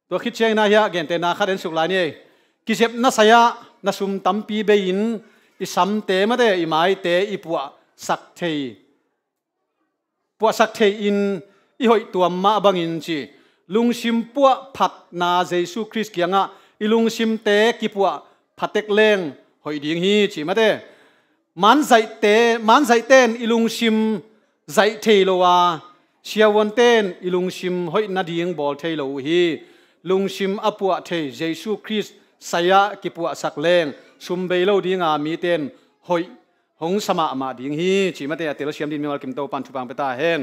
ตัวคิดเชียงนาเฮียเกนเตนาขัดเดินสุกลายนี่กิเจ็บนัสยานัสุมตัมปีเบยินอิสัมเตมาเดอิไมเตอิปัวสักเทปัวสักเทอินอิหอยตัวมาบังอินจีลุงชิมปัวผัดนาเจสุคริสเกียงะอิลุงชิมเตกิปัวผัดเต็กเลงหอยดิ่งฮีจีมาเดมันใจเตนอิลุงชิมใจเทโลวาเชียวันเตนอิลุงชิมหอยนาดิ่งบอลเทโลฮีลุงชิมอปัวเทเจสุคริสสยะกิปัวสักเลงชุมเบลดิ้งอามีเตนหอยหงสมามาดิ้งฮีจีมาเตะเตลเชียมดินมีวัลกิมโตปันทุบังเปตาเฮน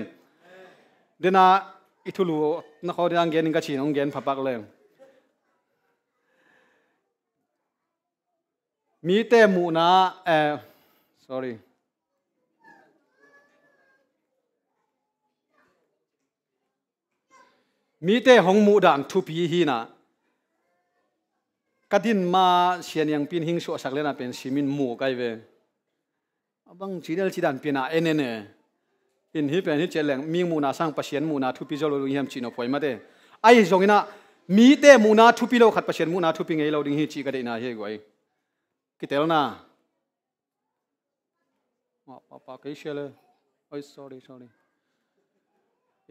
เดน่าอิทุลูนักเขาดังเกนิงกัชินองเกนพับปักเลงมีเตมูนาsorryมีเตหงมูดันทุปีฮีนะกดินมาเชียนยังปีนหิงชัวสักเลนะเป็นชิมินมูไกเว บางจีเดลจีดันเปียนาเอ็นเน่อินฮิเป็นฮิเจเลงมีมูนาสร้างปัศยันมูนาทุพิโจโลดิงเฮมจีโนพอยมาเดไอ้จงอินะมีเตมูนาทุพิโลขัดปัศยันมูนาทุพิงเอโลดิงฮิจีกันเดนาเฮกวยกิเตลนาปาเกชเลโอ้ย sorry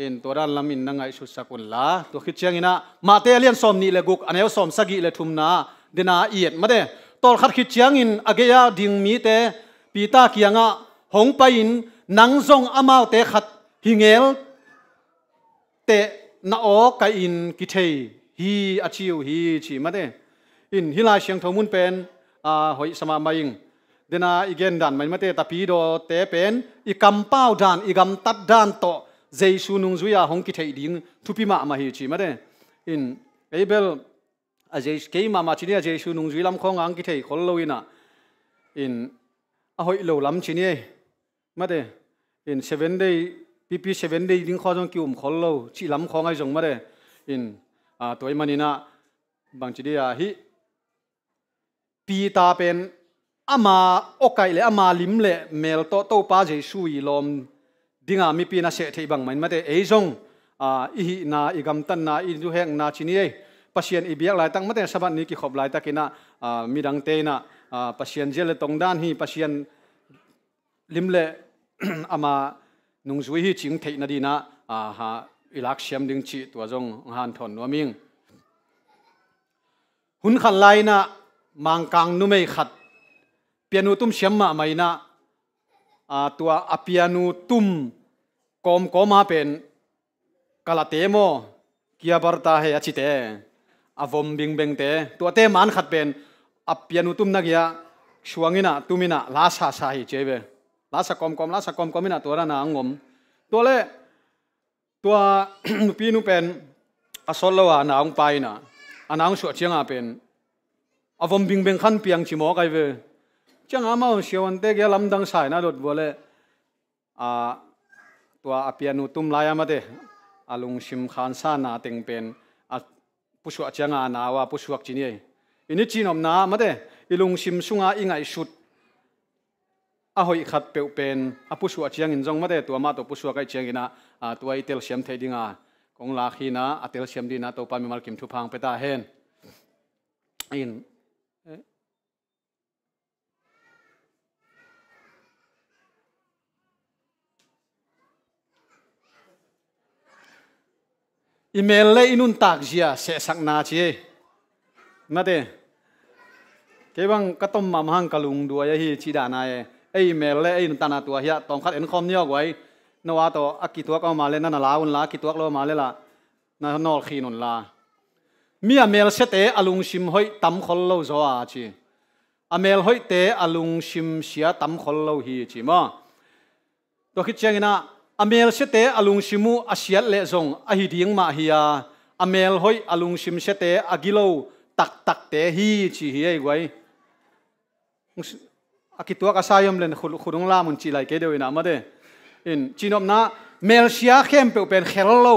อินตัวด้านลำอินนังไงสุดสักุลลาตัวคิดเชียงอินะมาเตเลียนสอมนี่เลกุกอันนี้สอมสกิเลทุมนาเดนาเอียดมาเดตอลขัดคิดเชียงอินอเกียดิ่งมีเตปีตาเกียงะหงไปอินนังซงอามาเตขัดหิเงลเตนาโอกอินกิเทฮีอาชิวฮีชีมาเดอินฮิลาเชียงทมุนเป็นหอยสมามาอิงเดนาอีเกนดันมันมาเตตาปีโดเตเป็นอีกำเป้าดันอีกำตัดดันโตเจสูนุงจุยาหงกิเทดิ่งทุพิมาฮีชีมาเดอินเอเบลอาเจสเกย์มาชินีอาเจสูนุงจุยลำคองอังกิเทขอลโลวินะอินอาหอยโลลำชินีมาเดอิน7 day ปี7 day ดิ้งข้อจงคิวมขอลโลชีลำคองไอจงมาเดอินตัวมันนี่นะบางทีเดียฮิปีตาเป็นอามาโอกไกเลอามาลิมเลเมลโตโตป้าเจสุยลมดิ้งมีปีน่าเสถียบังมันมาเดเอจงอีนาอีกำตันนาอีดูแหงนาชินีปัศยันอีเบียกหลายตั้งมาเดสบัดนี้กี่ขบหลายตะกินะมีดังเตนะปัศยันเจเลตรงด้านฮีปัศยันลิมเลอามานุงจุยฮีจิงเทนาดีนะฮะอิลักเชียมดึงชีตัวจงหันถอนนัวมิงหุ่นขันไลนะมังกังนุไม่ขัดเปียนูตุ้มเชียมมาไม่นะตัวอเปียนูตุ้มกอมมาเป็นกาลาเตโมเกียบาร์ตาเฮอชิเตอวมบิงเบงเตตัวเตมันขัดเป็นอเปียนูตุ้มนักยาช่วงนี้นะตุมินะลาซาซาฮิเจเบลาสกอมมินะตัวนั้นงมตัวเล่ตัวปีนูเป็นอสโลวานาองไปนะอันางสวดเชียงอาเป็นอวมบิงเบงขันเปียงชิโมกไอเวจังอามาเชียวันเตกลำดังสายนะรถบัวเล่ตัวอเปียนูตุมลายมาเดอลุงชิมขานซานาเต็งเป็นผู้สวดเชียงอานาว่าผู้สวดจีนี่อินิจีนอมนามาเดอิลุงชิมสุงาอิงไอสุดหอยขัดเปียวเป็นผู้สวดเชียงอินจงมาเดตัวมาตัวผู้สวดไอเชียงอินะตัวไอเตลเชียมเทดิงกงลาขีนะเตลเชียมดีนะตัวปามีมัลกิมทุพังไปตาเฮนอินอีเมลเลยอินุนตากเจียเสสักนาเจีมาเดเก็บังกระต้มมาหังกะลุงด้วยฮีชีดานายไอเมลเลยไอนุนตานาตัวเฮียตองคัดเอ็นคอมเนี่ยไว้นว่าตัวอากิตัวก็มาเล่นนั่นลาอุนลากิตัวก็มาเล่นละนั่นนอลขีนุนลามีอเมลเสเตอลุงชิมหอยตั้มขลโลโซอาชีอเมลหอยเตอลุงชิมเสียตั้มขลโลฮีชีมาตัวคิดเชียงนะอเมลเสเตอลุงชิมูอาเซียเลซงอหิดิงมาฮียอเมลหอยอลุงชิมเสเตอกิโลตักเตฮีชีฮีไอไว้อากิตัวก็สายมเล่นขุดงลามุนจีไลเกเดียวนะมาเดอินจีนอมนะเมลเซียเข้มเป็นเขลโล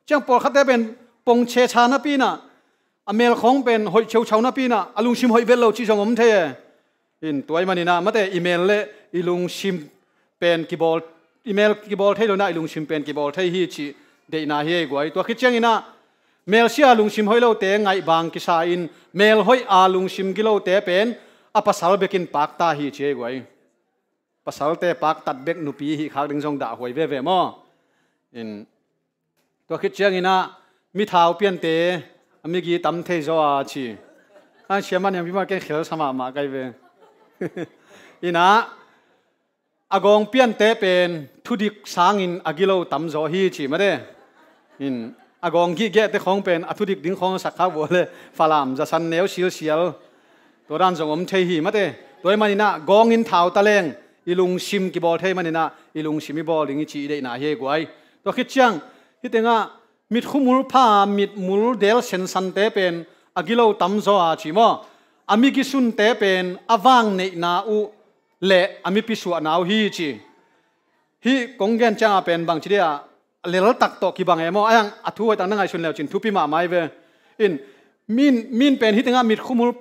จังปอคัดได้เป็นปงเชชานาปีน่ะอเมลของเป็นหอยเชียวชาวนาปีน่ะอลุงชิมหอยเวลโลจีจงอมเทอินตัวมันนี่นะมาเดอีเมลเลอีลุงชิมเป็นกีบอลอีเมลกีบอลเทโลนะอีลุงชิมเป็นกีบอลเทฮีชีเดนาเฮกวยตัวคิดจังอินะเมลเซียลุงชิมหอยโลเตไงบางกิซาอินเมลหอยอาลุงชิมกิโลเตเป็นอปัสสาวะเบกินปากตาฮีเชกวยปัสสาวะเตปากตัดเบกนุปีฮีขากดึงจงด่าหวยเว่ๆมออินตัวคิดเชียงอินะมีเท้าเปลี่ยนเตมีกี่ตำเทจอาชีอันเชื่อมันยังมีมาแก่เขียวสมามาไกเวอินะอากงเปลี่ยนเตเป็นทุดิกสางอินอากิโลตำโจฮีชีมาเดอินอากงกี่แก่เตของเป็นอทุดิกดิ้งของสักข้าวบัวเลยฟาลามจะสันเนวเชียวตัวด้านจงอมเทหีมาเต้ตัวมันนี่นะกองอินเท้าตะเลงอีลุงชิมกีบอลเทมันนี่นะอีลุงชิมิบอลลิงจีได้นาเฮกวยตัวคิดจังที่เต็งอ่ะมิดขุมุลผ้ามิดมุลเดลเซนซันเตเป็นอากิโลตัมโซอาชิมออามิกิสุนเตเป็นอวังเนนาอุเละอามิปิสวนาฮีจีฮีกงเกนจังเป็นบางทีเดียเลลตักโตกีบางเอมอยังอัทุไว้ตั้งนั่งไอชุนแล้วจินทุพิมาไม่เวอินมินเป็นที่เต็งอ่ะมิดขุมุล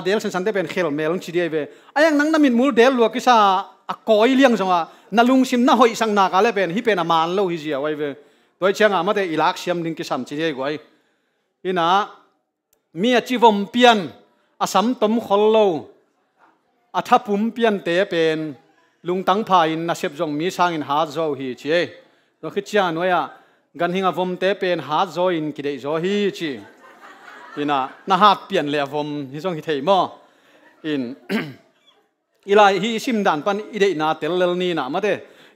เดลสันเตเป็นเคลเมลงชีเดียเวไอ้ยังนั่งน้ำมินมูเดลลวกกิซาคอยเลี้ยงจังว่านาลุงซิมน่าหอยสังนากาเลเป็นฮิเป็นอามันโลฮิเจียไว้เวโดยเชียงมาเตอิลักเซียมดิงกิสัมชีเดียกว่าอินะมีอาชีวมเปียนอาสัมตมขลโลอาทับปุ่มเปียนเตเป็นลุงตั้งพายินนาเซบจงมีสร้างอินหาโจฮิเจียโดยคิดเชียงว่ากันหิงอวมเตเป็นหาโจอินกิเดโจฮิจีอินะนาฮัดเปลี่ยนเลวมฮิจงฮิเทยมออินอีไลฮิซิมดันปันอีเดนาเตลเลนีนะมาเด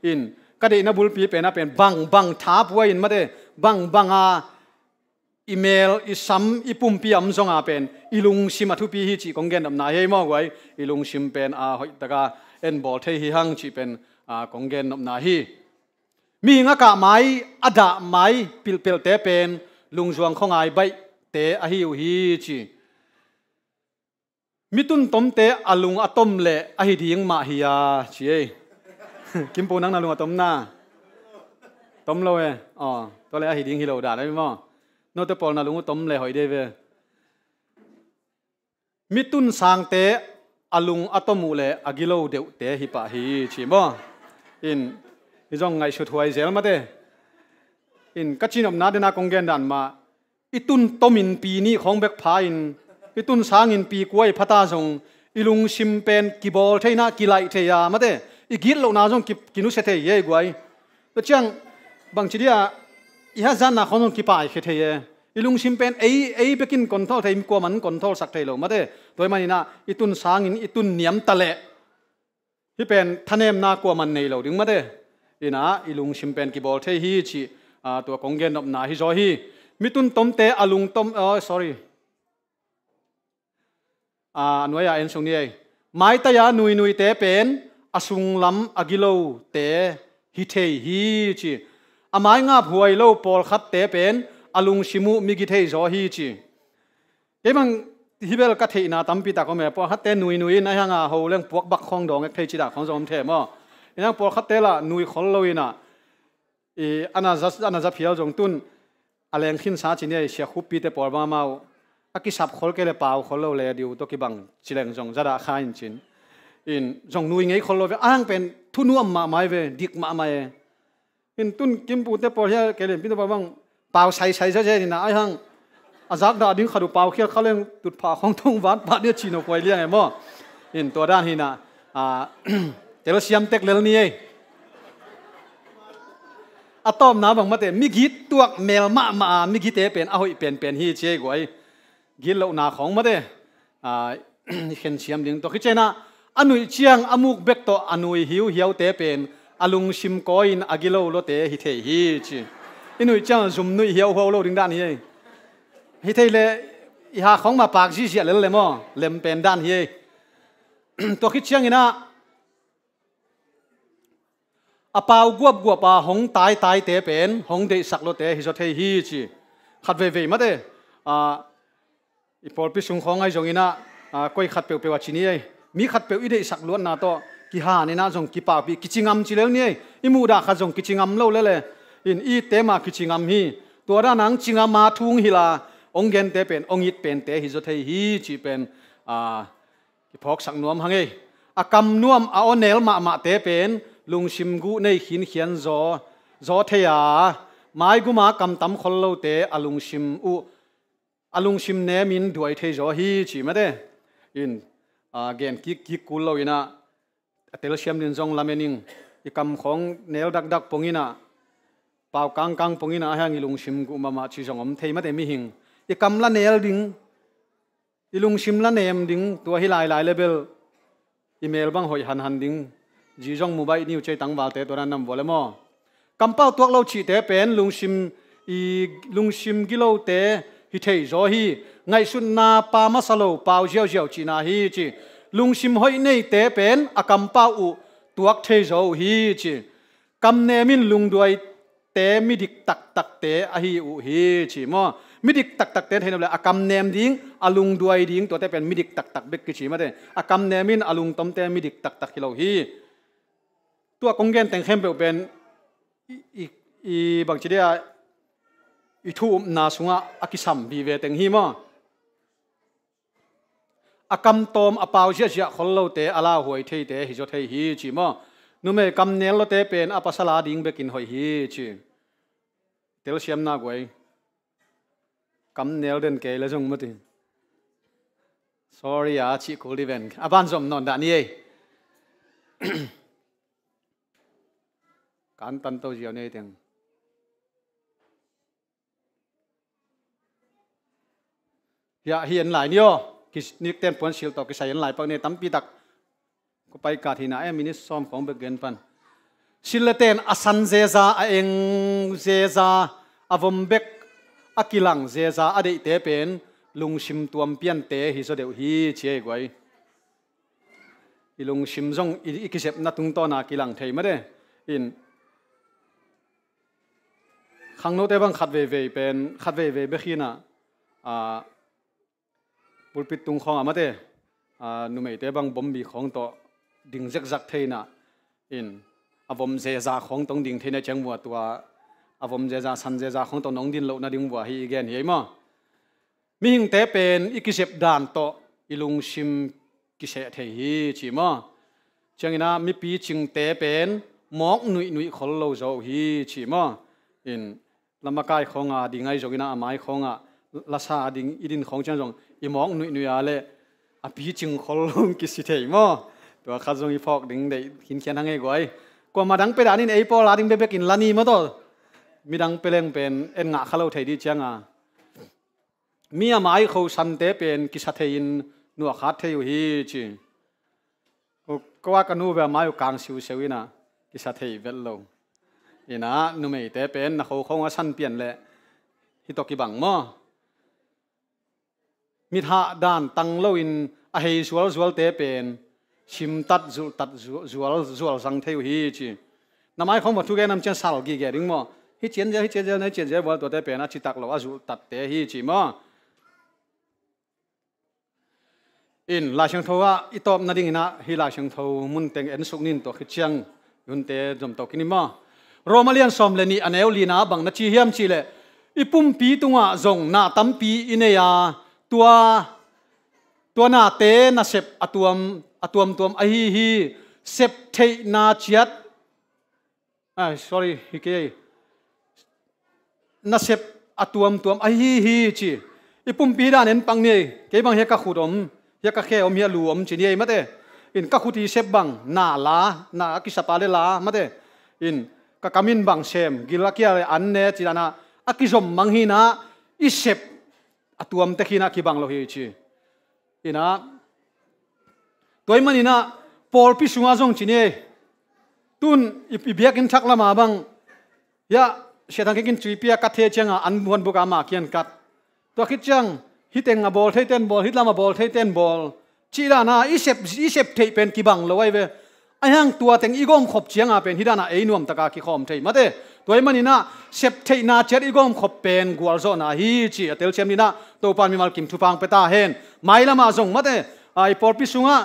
อินก็เดนาบุลปีเป็นนะเป็นบังท้าป่วยอินมาเดบังอีเมลอีซัมอีปุ่มปีอัมจงอาเป็นอีลุงซิมาทุปีฮิจิกงเกนอัมนาเฮมอไว้อีลุงซิมเป็นหอยตะกาเอ็นบอลเทฮิฮังจิเป็นกงเกนอัมนาฮีมีงากะไม้อดาไม้ปิลเตเป็นลุงจวงของไอใบเตอหิวฮีจีมิตุนต้มเตอลุงอต้มเละอหิดิงมาฮิยาจีกิมปูนังนาลุงอต้มนาต้มโลเอตัวเละอหิดิงฮิโลดาได้ไหมมั้งโนเตปอลนาลุงต้มเละหอยเดเวมิตุนสางเตอลุงอต้มมูเละอกิโลเดวเตฮิปะฮีจีมั้งอินนี่จงไงชุดหวยเซลมาเตอินกัจจินอมนาเดนากงเกนดันมาอีตุนต้มินปีนี้ของเบกพาอินอีตุนสางอินปีกวยพัตาจงอีลุงชิมเป็นกีบอลเทน่ากีไลเทียมาเตอีกิลโลนาจงกินุเสเทียกวยตัวเชียงบางทีเดียอีฮัจานนาขนมกีปายเทียอีลุงชิมเป็นเอเบกินคอนโทรลเทียมกว่ามันคอนโทรลสักเทียโลมาเตตัวมันนี่นะอีตุนสางอินอีตุนเนียมตะเละที่เป็นทะเนมนากว่ามันในโลดึงมาเตอีนะอีลุงชิมเป็นกีบอลเทียฮีชีตัวกงเกนนบนาฮิโซฮีมิตุนต้มเตอลุงต้มsorry หน่วยเอ็นส่งนี่ไม้ตายาหนุยเตเป็นอสุงลำอกิโลเตฮิเทฮีจีไม้งาบหวยโลปอลขัดเตเป็นอลุงชิมุมิกิเทจอฮีจีเอ้บังฮิเบลกัทเทนาตั้มปีตาก็แม่ปอลขัดเตหนุยนะฮะงาเขาเรื่องพวกบักของดองเทจิดาของจอมเทมอ่ะยังปอลขัดเตละหนุยขอลโลวินะอันนั้นจะเพียวจงตุนอะไรขึ้นสาจีเนี่ยเสียคุปปีเตปอลมาเมาอากิสับขอลเกลเปล่าขอลเราเลยดิวตัวกิบังจิเลงจงจะได้ข้าอินจินจงนุยไงขอลเราอ้างเป็นทุนวมมาไม่เวดิกมาไม่ตุนกิมปูเตปอลเฮียเกลปีเตปอลบังเปล่าใส่เจ๊นี่นะไอ้ฮังอาจักดาดิ้งขาดูเปล่าเขี้ยวเขาเล่นตุดผ่าของทุ่งวัดบ้านเนี่ยจีนเอาไว้เลี้ยงไงมั่งตัวด้านนี้นะเจริญเสียมเต็กเลนี่อะตอมน้ำบางมาเตมิกิตัวเมลมามิกิเตเป็นเอาเป็นฮีเจกวยกินเหล่านาของมาเตเห็นเสียมดึงตัวคิดเจนะอนุเชียงอมุกเบกโตอนุหิวเหี่ยวเตเป็นอลุงชิมก้อยนอากิโลโลเตฮิเทฮีจีอินุเชียงจุ่มนุยเหี่ยวหัวโลดึงด้านนี้ฮิเทเลอีหาของมาปากจีเสียเลยมั้งเล็มเป็นด้านนี้ตัวคิดเชียงนี่นะอาเปากวบหงตายเตเป็นหงเดสักโลเตฮิโซเทฮีจีขัดเวมาเตอีพอลพิสุงของไอ้จงอินะก้อยขัดเปียวชินี่มีขัดเปียวอีเดสักล้วนนาโตกิฮานี่นะจงกิปาปีกิจิงามจิเลงนี่อีมูดาขัดจงกิจิงามเล่าเลยอินอีเตมากิจิงามฮีตัวด้านนังจิงามมาทุ่งฮิลาองเกนเตเป็นองอิดเป็นเตฮิโซเทฮีจีเป็นกิพอกสักนวมฮังเออากำนวมอาอเนลมาเตเป็นลุงชิมกูในหินเขียนจอเทียไม้กูมากำตำคนเราเตอลุงชิมเนมินด้วยเทจอฮีจีมาเดอินเกนกิกูเราอินะเตลเชียมดินจงลาเมนิงอีกำของเนลดักปงอินะเป่ากังปงอินะแห่งลุงชิมกูมาชีจงอมเทมาเดมิหิงอีกำละเนลดิงอีลุงชิมละเนมดิงตัวฮิลายเลเบลอีเมลบังหอยหันดิงจีจงมูบายนิวใจตั้งวาลเตตัวนั้นนำวอลเลมอกำเป้าตัวเราชีเตเป็นลุงชิมกิโลเตฮิเทจอฮีไงสุนนาปามาสโลเปาเจียวจีนาฮีจีลุงชิมหอยในเตเป็นอากำเป้าตัวเทจอฮีจีกำเนมินลุงด้วยเตมิดิกตักเตอฮีอุฮีจีมอมิดิกตักเตเห็นเลยอากำเนมดิ้งอลุงด้วยดิ้งตัวเตเป็นมิดิกตักเบกกิจีมาเดอากำเนมินอลุงต้มเตมิดิกตักกิโลฮีตัวกงเกนแต่งเข้มเป็นบางทีเดียอีทูนาสุงะอากิสัมบีเวแต่งฮีมา akam tom apau sia sia khollo te ala hoi thei te hi zo thei hi chi mo nume kam nel lo te pen apasala ding bekin hoi hi chi tel siam na goi kam nel den ke la jong mati sorry a chi ko liven aban zom non da ni kan tan to jiao nei teng ya hiền lại nhớ cái nick tên phun siêu to cái sai lại bao nhiêu tấm pi đặc có bay cả thì nãy mình xómของbậc gen pan siêu tên asan zeza anh zeza avom bek akilang zeza adi te pen lung sim tuam pian te hi so deu hi che goi ilung sim jong ikisep na tung to na kilang thei ma de in khang no te bang khat ve pen khat ve be khina a pulpit tung khong amate nu mei te bang bom bi khong to ding zek zak theina in avom je za khong tong ding theina chang wa tua avom je za san je za khong to nong din lo na ding wa hi gen hi ma mi hing te pen ikisep dan to ilung sim kise the hi chi ma changina mi pi ching te pen mok nui khol lo zo hi chi ma in lamakai khonga dingai jogina amai khonga lasa ding idin khong chang jong imong nui ale api ching khol ki si thei mo to khazong i phok ding dei hin khian hangai goi ko ma dang pe dan in ei pol la ding be bekin lani mo to mi dang peleng pen en nga khalo thei di changa mi amai kho san te pen ki sa thein nu kha thei hi chi ko wa kanu ba mai kang siu sewina ki sa thei vel lo ina nu mei te pen na kho khong a san pian le hi to ki bang mo mi tha dan tang lo in a hei zual te pen sim tat zual sang theu hi chi namai khom thu ge nam chen sal gi ge ring mo hi chen je na chen je bol to te pen a chi tak lo a zu tat te hi chi mo in la chang thowa i top na ding na hi la chang tho mun teng en suk nin to khi chiang yun te jom to kini mo romalian som le ni aneu li na bang na chi hiam chi le ipum pi tunga zong na tam pi ine ya tua na te na sep atuam hi sep thei na chiat sorry hi ke na sep atuam hi chi ipum pi dan en pang ni ke bang he ka khudom he ka khe om hi lu om chi ni mate in ka khuti sep bang na ki sapa le la mate in ka kamin bang sem gilakia an ne chi dana akizom mang hi na i sep atuam te khina ki bang lo hi chi ina toy manina pol pi sunga jong chine tun ibiak in thak lama bang ya setang kin chui pia ka the changa an buan buka ma kian kat to khit chang hiteng a bol theiten bol hitlama bol theiten bol chi la na i sep thei pen ki bang lo wai ve ahang tua teng igom khop chianga pen hidana ei nuam taka ki khom thei mate toy manina sep thei na chet igom khop pen gwal zo na hi chi atel chem ni na to pan mi mal kim thupang peta hen mailama zong mate ai por pi sunga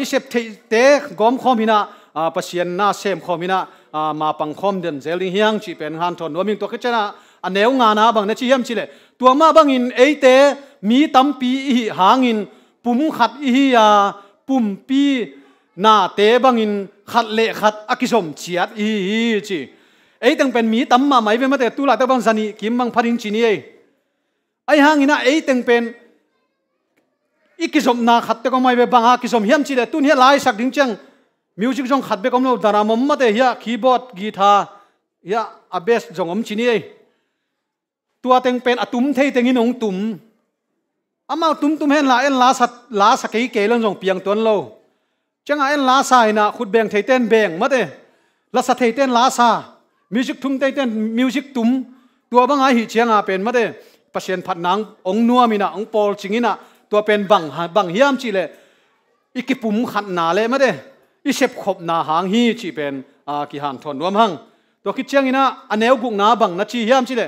i sep thei te gom khomina pasien na sem khomina ma pang khom den zeling hiang chi pen han thon noming to khechana aneu nga na bang na chi hiam chi le tua ma bang in eite mi tampi hi hangin pum khat hi ya pum pi na te bang in khat le khat akisom chiat hi chi ei tang pen mi tam ma mai ve ma te tu la ta bang zani kim bang pharing chi ni ai hangina ei tang pen ikisom na khat te ko mai ve bang ha kisom hiam chi le tun hi lai sak ding chang music jong khat be kom lo dara mom ma te ya keyboard guitar ya abes jong om chi ni tua teng pen atum thei teng in ong tum ama tum hen la en la sa ke ke lon jong piang ton lo changa en la sa ina khut beng thei ten beng ma te la sa thei ten la sa music thum thei ten music tum tua bang ai hi chianga pen ma te pasien phat nang ong nuamina ong pol chingina tua pen bang hiam chi le ikipum khat na le ma te i sep khop na hang hi chi pen ki han thon nuam hang to ki chiangina aneu guk na bang na chi hiam chi le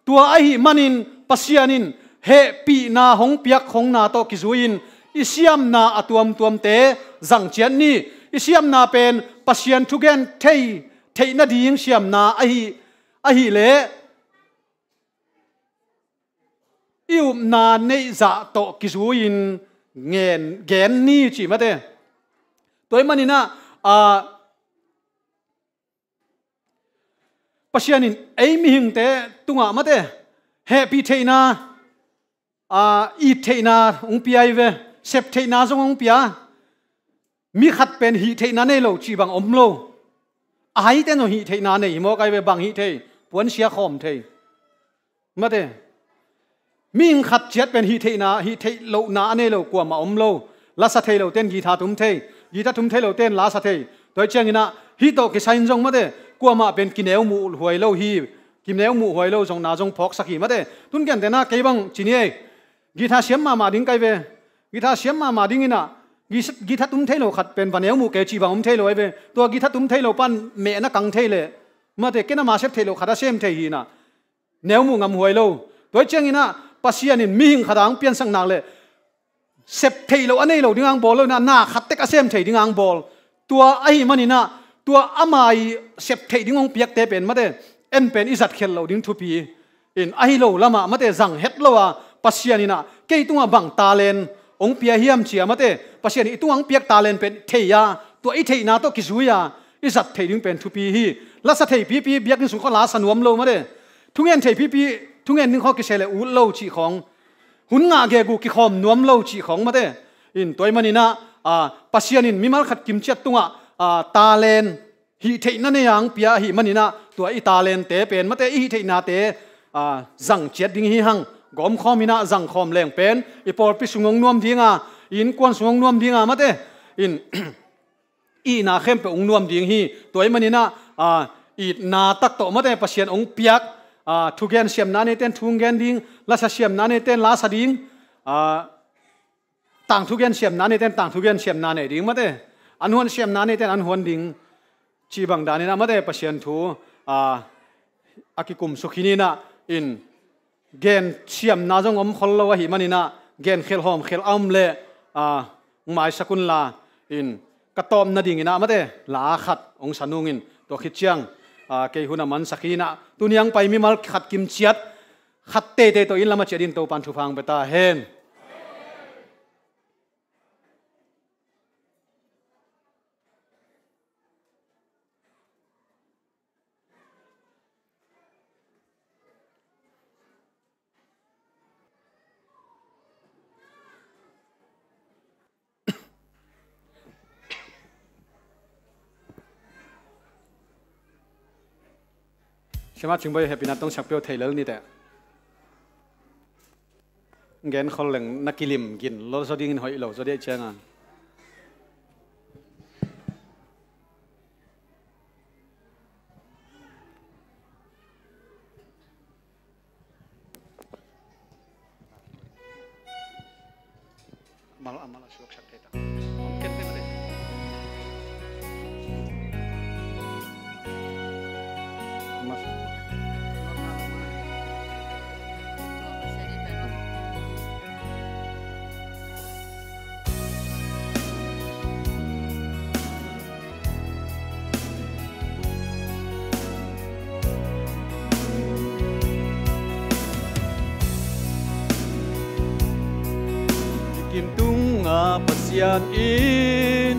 tua ai hi manin pasianin he pi na hong piak hong na to ki zuin isiam na atuam te zang chian ni isiam na pen pasian thugen thei na ding siam na a hi le ium na nei za to ki zuin เงินเกณฑ์นี่จีมาเต้ตัวมันนี่นะปัจจัยนี้ไอ้มีหิงเต้ตุงอ่ะมาเต้เฮปีเทน่าอีเทน่าองค์ปีไอเวเซปเทน่าจงองค์ปีมีขัดเป็นฮีเทน่าเนี่ยเราจีบังอมโลไอ้เต้นฮีเทน่าเนี่ยมอกไอเวบังฮีเทปวนเสียขอมเทมาเต้มีหิงขัดเจ็ดเป็นฮีเทน่าฮีเทโลน่าเนี่ยเรากลัวมาอมโลลาสเทเราเต้นกีตาร์ตุ้มเทกีตาร์ตุ้มเทเราเต้นลาสเทโดยเช่นนั้นฮีโตกิสัยจงมาเต้กลัวมาเป็นกินเอวมูหวยโลฮีกินเอวมูหวยโลจงนาจงพอกสักขีมาเต้ตุนกันแต่น่าเก็บบังจีนี่กีตาร์เสียมมาดิ้งไกเวกีตาร์เสียมมาดิ้งน่ะกีตาร์ตุ้มเทโลขัดเป็นวันเอวมูเกจีบังอมเทโลไอเวตัวกีตาร์ตุ้มเทโลปันเมน่ะกังเทเลมาเต้กินมาเชฟเทโลขัดเสียมเทฮีน่ะเนวมูงามหวยโลโดยเช่นนั้นปัจจัยนี้มีหิงขัดอังเปลี่ยนสังนักเลยเซฟเทโลอันนี้เราดิ้งอังบอลเลยนะหน้าขัดเตกเสียมเทดิ้งอังบอลตัวไอ้มันนี่นะตัวอามาเซฟเทดิ้งองเปียกเตเป็นมาเต้เอ็นเป็นอิสัตเคลเราดิ้งทุพีอินไอ้เราละมาเต้จังเฮ็ดเราว่าปัจจัยนี้นะเกี่ยตัวบังตาเลนองเปียเฮียมเชียมาเต้ปัจจัยนี้ตัวองเปียกตาเลนเป็นเทียตัวไอ้เทียนาตัวกิสุยาอิสัตเทดิ้งเป็นทุพีฮีลักษณะเทพีเบียกนึงสุขลาสนวมเรามาเต้ทุกเงินเทพีทุกเงินนึงเขากิเสเลอุเราจีของหุ่นงาเกกูกิคอมนวมเราจีของมาเต้อินตัวมันนี่นะปัจจัยนี้มีมาขัดกิมเช็ดตัวตาเลนฮีเทนั่นเองเปียฮีมันนี่นะตัวอีตาเลนเตเป็นมาเตอีเทนาเตจังเจ็ดดิ้งฮีหังกอมคอมินะจังคอมแรงเป็นอีปอลปิสุงงนวมดิ้งอินกวนสุงนวมดิ้งมาเตอินอีนาเข้มไปองนวมดิ้งฮีตัวมันนี่นะอีนาตักโตมาเตปัจจัยองเปียกทุกเกนเสียมนานี่เต้นทุกเกนดิ้งลาสเสียมนานี่เต้นลาสดิ้งต่างทุกเกนเสียมนานี่เต้นต่างทุกเกนเสียมนานี่ดิ้งมาเตอันหวนเสียมนานี่เต้นอันหวนดิ้งชีบังดานี่นะมาเตปัจจัยทูอากิกุมสุขินีนะอินเกนเชียมนาจงอมคนละวะหิมันนี่นะเกนเขลหอมเขลอ้อมเล่หมายสกุลลาอินกระตอมนาดิ่งนะมาเตลาขัดองสนุงินตัวขิดเชียงเกยหุนามันสักขีนะตุนยังไปมีmalขัดกิมเชียดขัดเตะตัวอินละมาเจดินตัวปันทุฟังเบตาเฮนใช่ไหมจึงไปเฮปินัทต้องชักเปียวเทเลนี่แต่เงินเขาเหล่งนักกิลิมกินเราจะดิ้งหอยเราจะได้เชิงมาละสุขชักเตะเกินไปมาเลยกิมตุ้งปัสยานอิน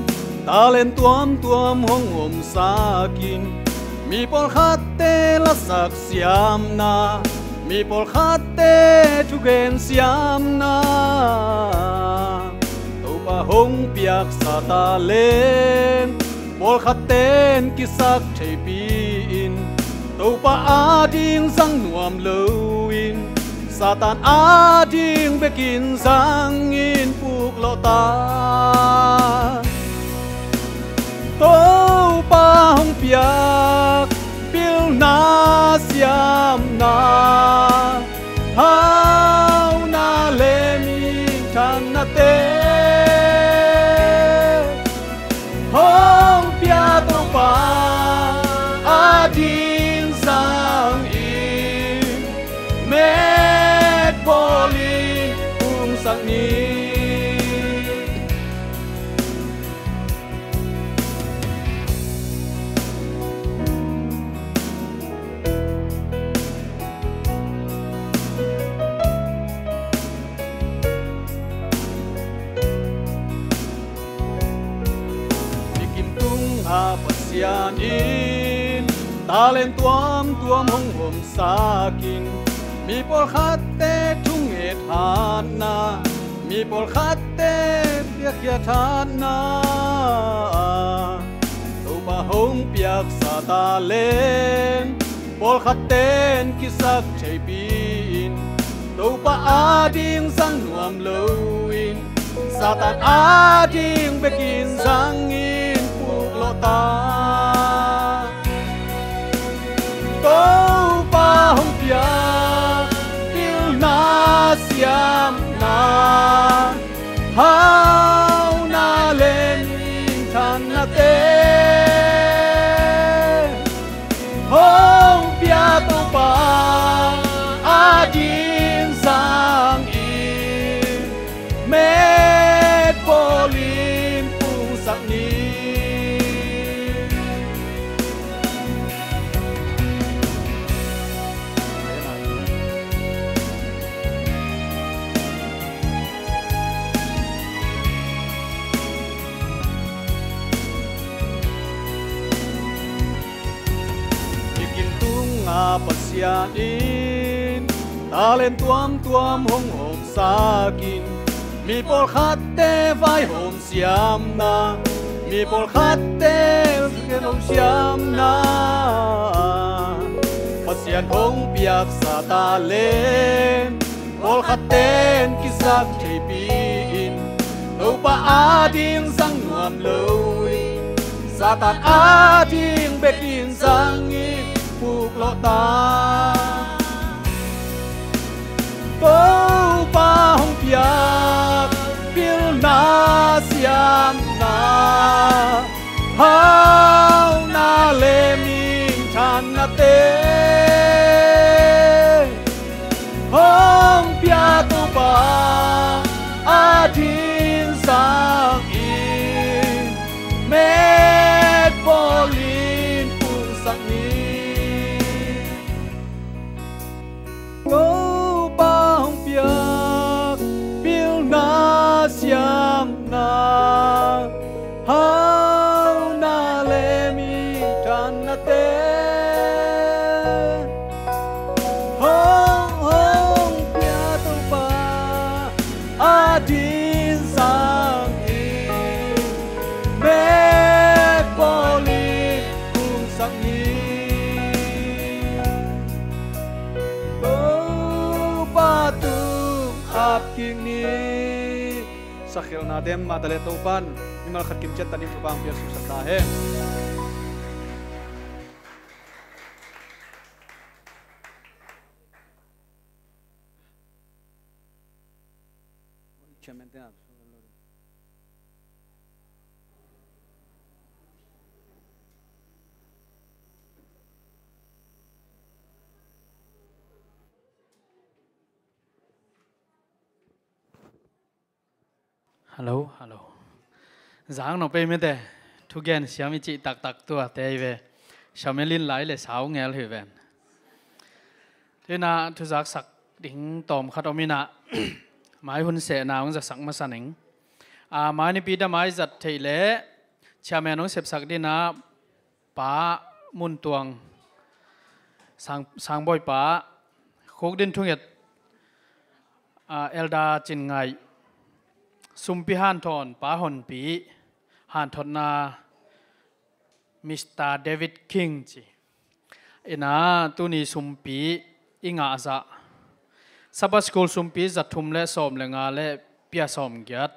ตาเลนตัวมห้องอมสากินมีปอลขัดเตละสักเสียมนามีปอลขัดเตทุกเกนเสียมนาตัวปะหงเปียกสาตาเลนปอลขัดเตนกิสักเทปีอินตัวปะอาดิงสังนวมเลวินซาตานอาดิงเบกินสังอินปุกโลตาโตปาหงเปียกปิลนาเสียมนาฮาวนาเลมิทันนาเตหงเปียโตปาอาดิงสังอินเมบอลีอุ้งสักนี้ อาปัสยานินตาเลนตัวมหงหมสากินมีปอลขัดเตทุ่งเอทานนามีปอลขัดเตเปียกยาทานนาตัวปะหงเปียกสาตาเลนปอลขัดเตนกิสักใจปีนตัวปะอาดิงสังนวมเลวินสาตานอาดิงเบกินสังอินปุกโลตาตัวปะหงเปียกปิลนาเสียมนาฮาวนาเลนทันนาเตหงเปียตัวปะอาดิงสังอินเมดโปลินปูสักนีปัสยานินตาเลนตัวมหงหมสากินมีปอลขัดเตไฟหอมเสียมนามีปอลขัดเตเกนหอมเสียมนาปัสยานหงเปียกสาตาเลนปอลขัดเตนกิสักใจปีอินตัวปะอาดิงสังนวมเลยสาตานอาดิงเบกินสังอินปุกโลตาตัวปะหงเปียกปิลนาเสียมนาฮาวนาเลมิงทันนาเตหงเปียกตัวปะอาทินสังอินเมดโปลินปุสักนีกูปะหงเปียกปิลนาเสียมนาฮาวนาเลมิทันนาเตหงเปียตัวปะอาดินสังอินเมดโปลินปุสักนีกินีสักเขลนาเดมมาตะเลตัวปันมิมาขัดกิมเจตันิฟบางเปียสุสักตาเฮฮัลโหลจางน้องไปไม่ได้ทุกอย่างเสียมิจิตักตัวแต่เวชาวเมลินไหลเลยสาวเงลเหวนที่น่าทุจักสักดิ่งตอมขัดอมินะหมายหุ่นเสนาของจะสักมาสันิงหมายในปีดหมายจัดเทเลชาวเมนองเสพสักดีนะป้ามุนตวงสังบ่อยป้าโคกดินทุ่งเหยียดเอลดาจินไงสุมพิฮันทอนป้าหอนปีฮันทอนนามิสเตอร์เดวิดคิงจีนาตุนีสุมปีอิงอาซาสับสกุลสุมปีจัดทุ่มเล่สอมเลงาเล่เปียสอมเกียรติ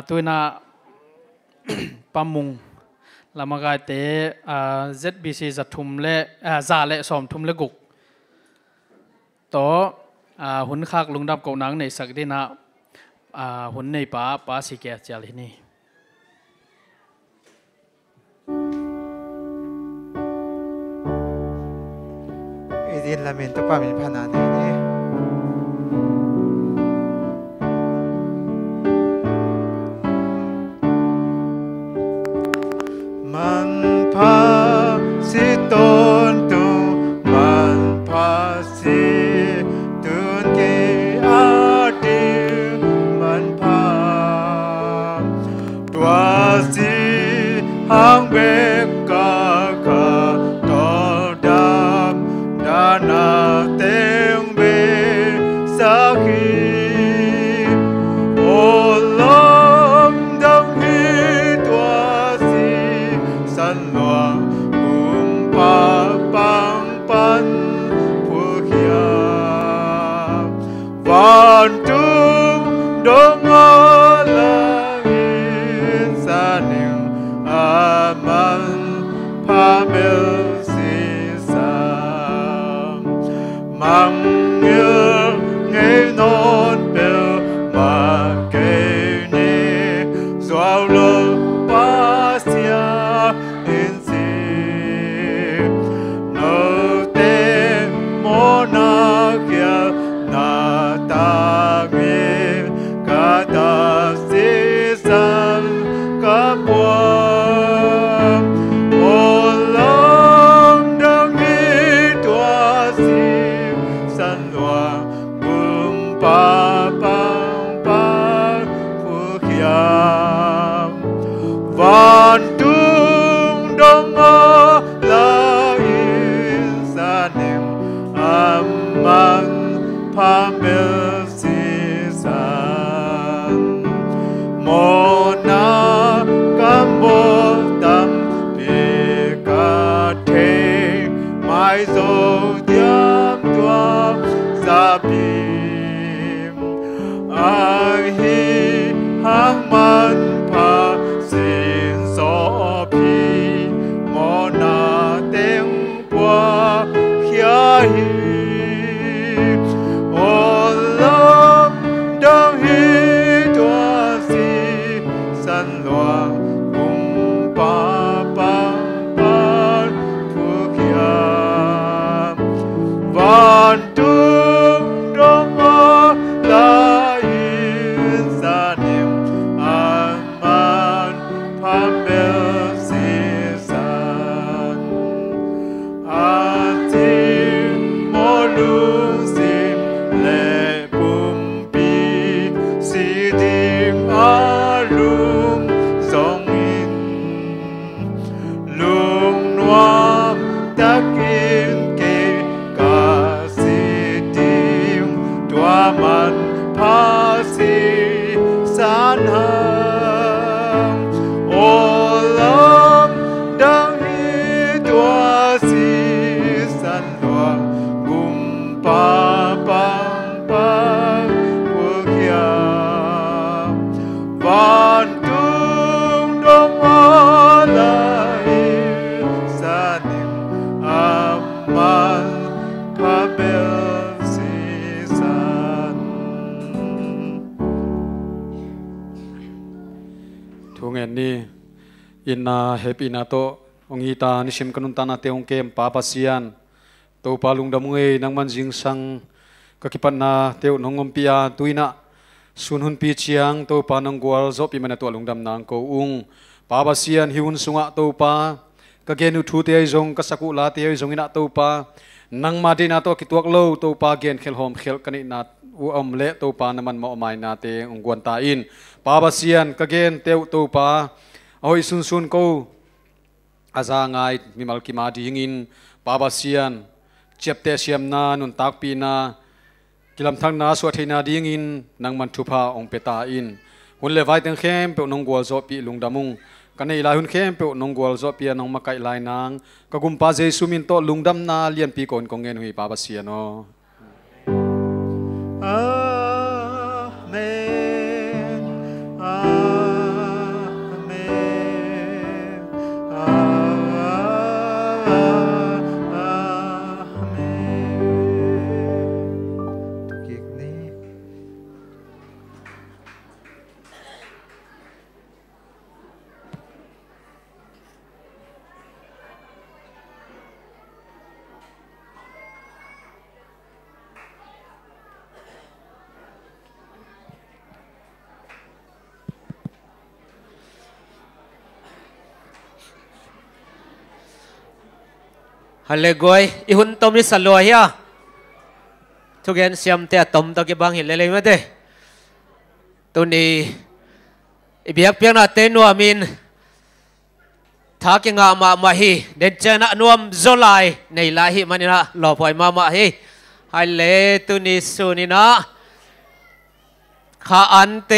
ตัวน่ะปั๊มมุงลำมากายเตะZBC จัดทุ่มเล่จ่าเล่สอมทุ่มเล่กุกต่อหุ่นคักลุงดับกนังในสักดินะหุ่นในป้าสิแกเจลินี tin là mình tôi pa mình phan anh đi man pa si tôn tu man pa si tuân kỳ a đi man pa tua si hang bê ca ca to đam đa na tiếng bê sa khi ô lâm đông hi tua si san loang cùng pa bang pan phu hia van tung đông a la in sa ning a man pa mel si sam mang yêu nghe non bel ma ke ni zoa lo pa sia in si no te mo na kia na ta mi ka ta si san ka po ô lòng đông đi tua si san loa cùng pa bang pa phu khiam van tung đông a la in sa nim amman pa mel si san mo na cam bo tam pi ca thế mai dấu diam tua sa bim ai hi hang man pa sin so pi mo na tiếng qua khia hi ô lâm đông hi tua si san loang cùng pa bang pan phu khiam van tung đông a la in sa nim an man pa mel si san an tim mo lung sim le bum pi si dim a lum song in lung nuam ta kim ke ka si dim tua man pa si san hang ô lâm đang hi tua si san loang cùng pa bang pa phu khiam van tung đông a la in sa nim amman pa bel si san thu ngen ni inna happy na to ongita ni sim kanun ta na te ong kem pa pasian to palung damnge nang man jing sang kakipan na teu nongom pia tuina sun hun pi chiang to pa nang gwal zo pi mana to lungdam nang ko ung pa pasian hiun sunga to pa ka genu thu te jong ka saku la te jong ina to pa nang ma de na to kituak lo to pa gen khel hom khel kani na u om le to pa naman mo mai na te ong gwan ta in pa pasian ka gen teu to pa oi sun sun ko aza ngai mi mal ki ma ding in pa pasian chepte siam na nun tak pi na kilam thang na so theina ding in nang man thupa ong peta in hun le vai teng khem pe nong gol zo pi lungdamung kanei lai hun khem pe nong gol zo pi nong makai lai nang ka gumpa jesu min to lungdam na lian pi kon kongen hui pa pasian no amen amen ฮัลเลกอยอีหุ่นต้มนี่สลวยอ่ะทุกอย่างเสียมเตะต้มตะกี้บางเห็นเลยมั้ยเต้ตัวนี้อีเบียกเพียงน่ะเตนัวมินถ้าเก่งมาฮีเดินเจอหน้านวมโซไลในลาฮิมันนี่นะหล่อปล่อยมาฮีฮัลเลตัวนี้สุนี่นะข้าอันเต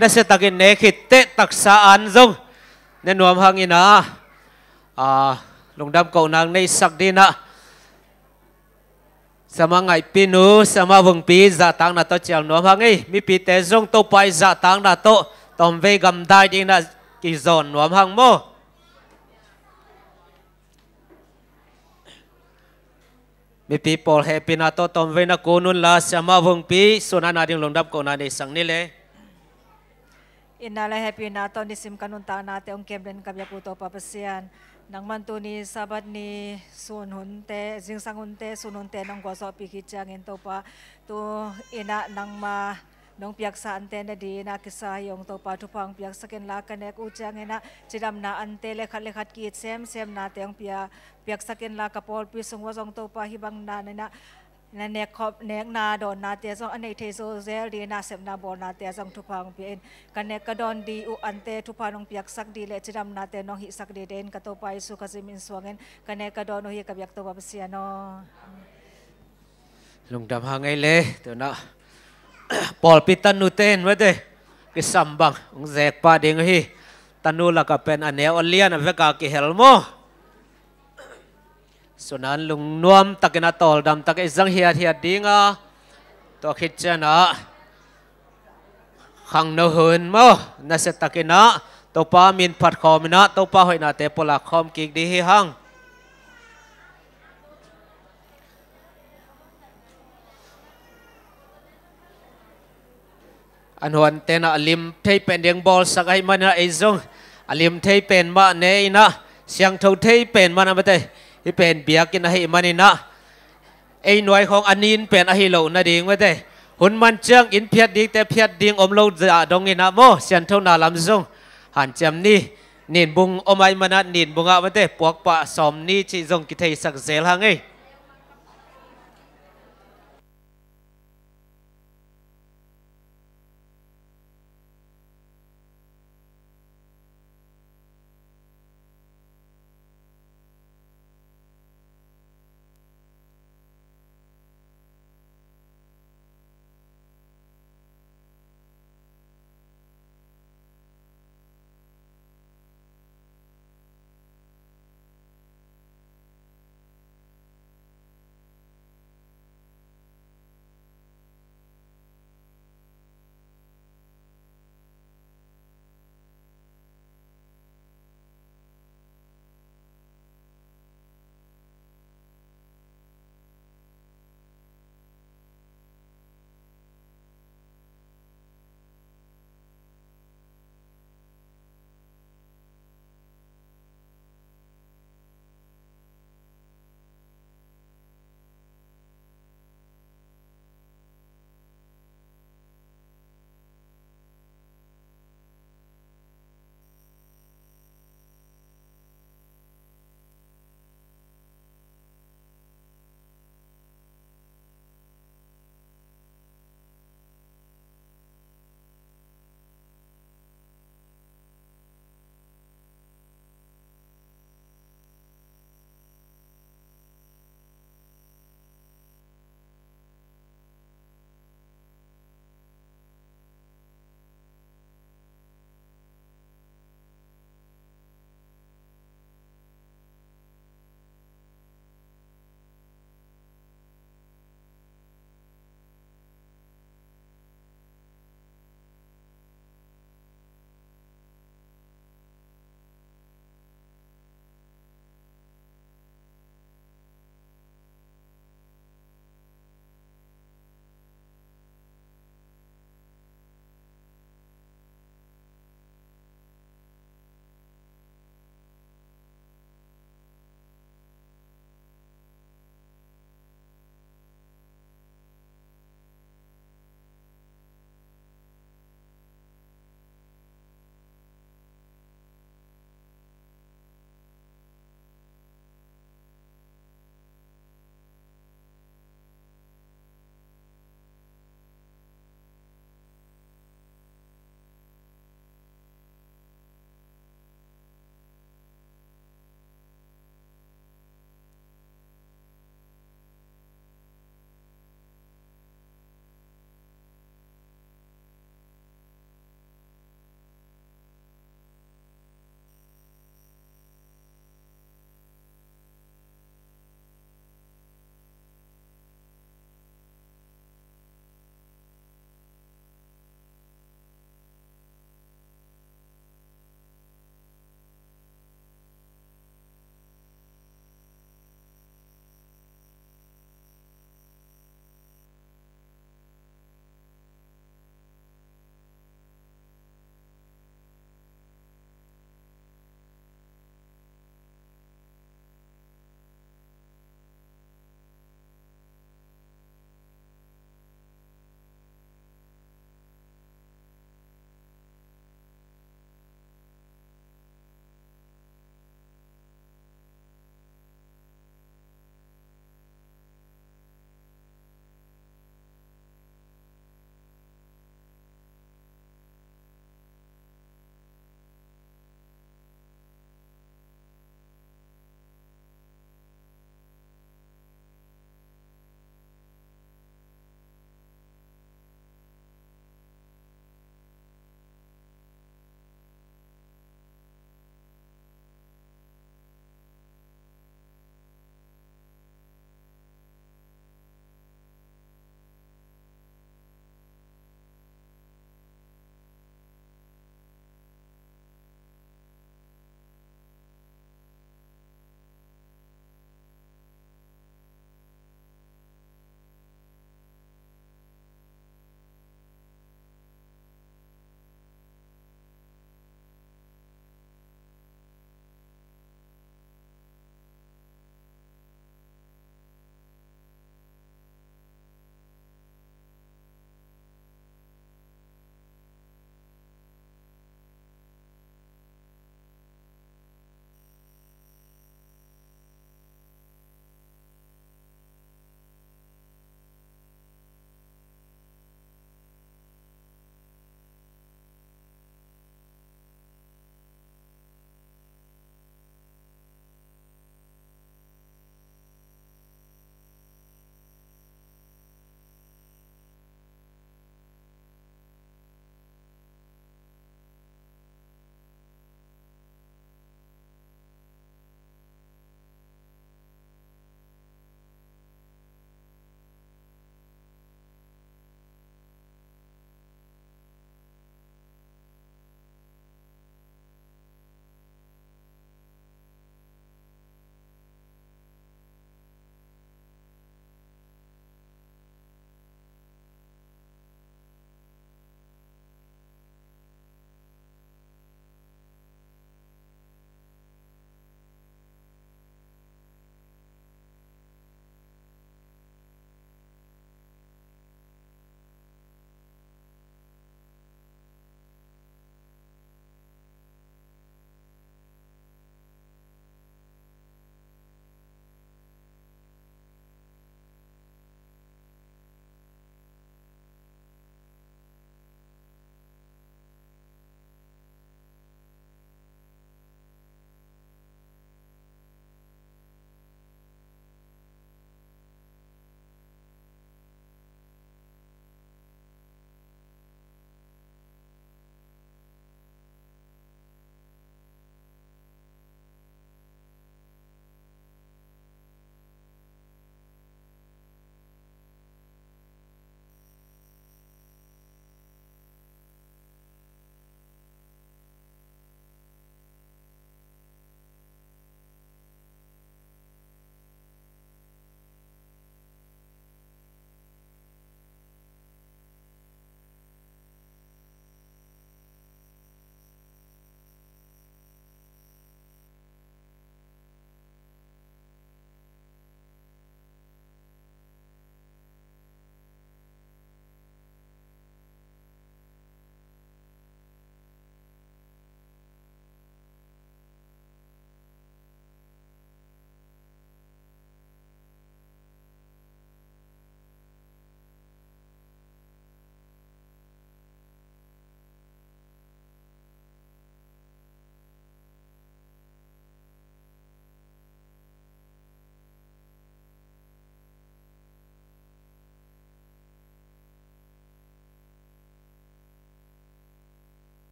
นั่นเสตะกินเนคิดเตตักษาอันจงในนวมหังนี่นะลงดำเก่านางในสักดีนะสมังไงปีนูสมาวงปีจะตั้งนาโตเจียงนวมหังไงมีปีเตจงโตไปจะตั้งนาโตตอมเวกำได้ดีนะกิจอนนวมหังโมมีปีปอลเฮปินาโตตอมเวนักโกนุนลาสมาวงปีส่วนนาดิงลงดำเก่านางในสังนี่เลยอินนาเลเฮปินาโตนิสิมกันุนตานาเตองเกมเดนกับยาปูโตปาปเซียนนังมันตัวนี้สับัดนี้ส่วนหุ่นเตจิงสังหุ่นเตส่วนหุ่นเตนังกว่าสอบปีกิจางเงินตัวปะตัวอินะนังมาน้องเปียกสานเตนดีนักกิสายองตัวปะทุพังเปียกสกินลากันเนกูจางเงินะจิดำนาอันเตเลขัดกีดเซมนาเตองเปียกสกินลากระปอลปีสงวจงตัวปะฮิบังนาเนนะนั่นเนกขอบเนกนาดอนนาเตียซองอันในเทโซเซลดีนาเซมนาบอนาเตียซองทุพังเปียนกันเนกกระดอนดีอุอันเตทุพานองเปียกสักดีเลจิดำนาเตนองหิสักดีเดนกระโตไปสุขจิมินสวงเงินกันเนกกระดอนโอหิกับยักตัวปเสียนอลงดำหางไงเลยตัวน่ะปอลปิตันนูเตนไว้เด้กิสัมบังองแจกปาเด้งฮีตันนูละกับเป็นอันเนอเลียนเวกากิเฮลโมส่วนนั้นลุงนวมตะกินาตอลดำตะกิจังเฮียดิ้งตัวคิดเจนะขังนเหินมั้งนั่นเสตะกินะตัวป้ามินผัดคอมินะตัวป้าหอยนาเตปลาคอมกิกดีฮิฮังอันวันเตนะลิมเทยเป็นเดียงบอลสักไอ้มันนะไอ้จงลิมเทยเป็นมาเนยนะเสียงเท่าเทยเป็นมันนะไม่ได้ที่เป็นเบียกินให้มันนี่นะไอ้หน่วยของอันนี้เป็นอหิโลนะดิ่งไว้ได้หุ่นมันเจียงอินเพียดดิ่งแต่เพียดดิ่งอมโลจะดงนี่นะโมเสียนเท่านาลำซงหันจำนี่นินบุงอมไอมันนะนินบุงอ่ะไว้ได้ปวกปะสมนี่จีจงกิเทสักเซลหังไง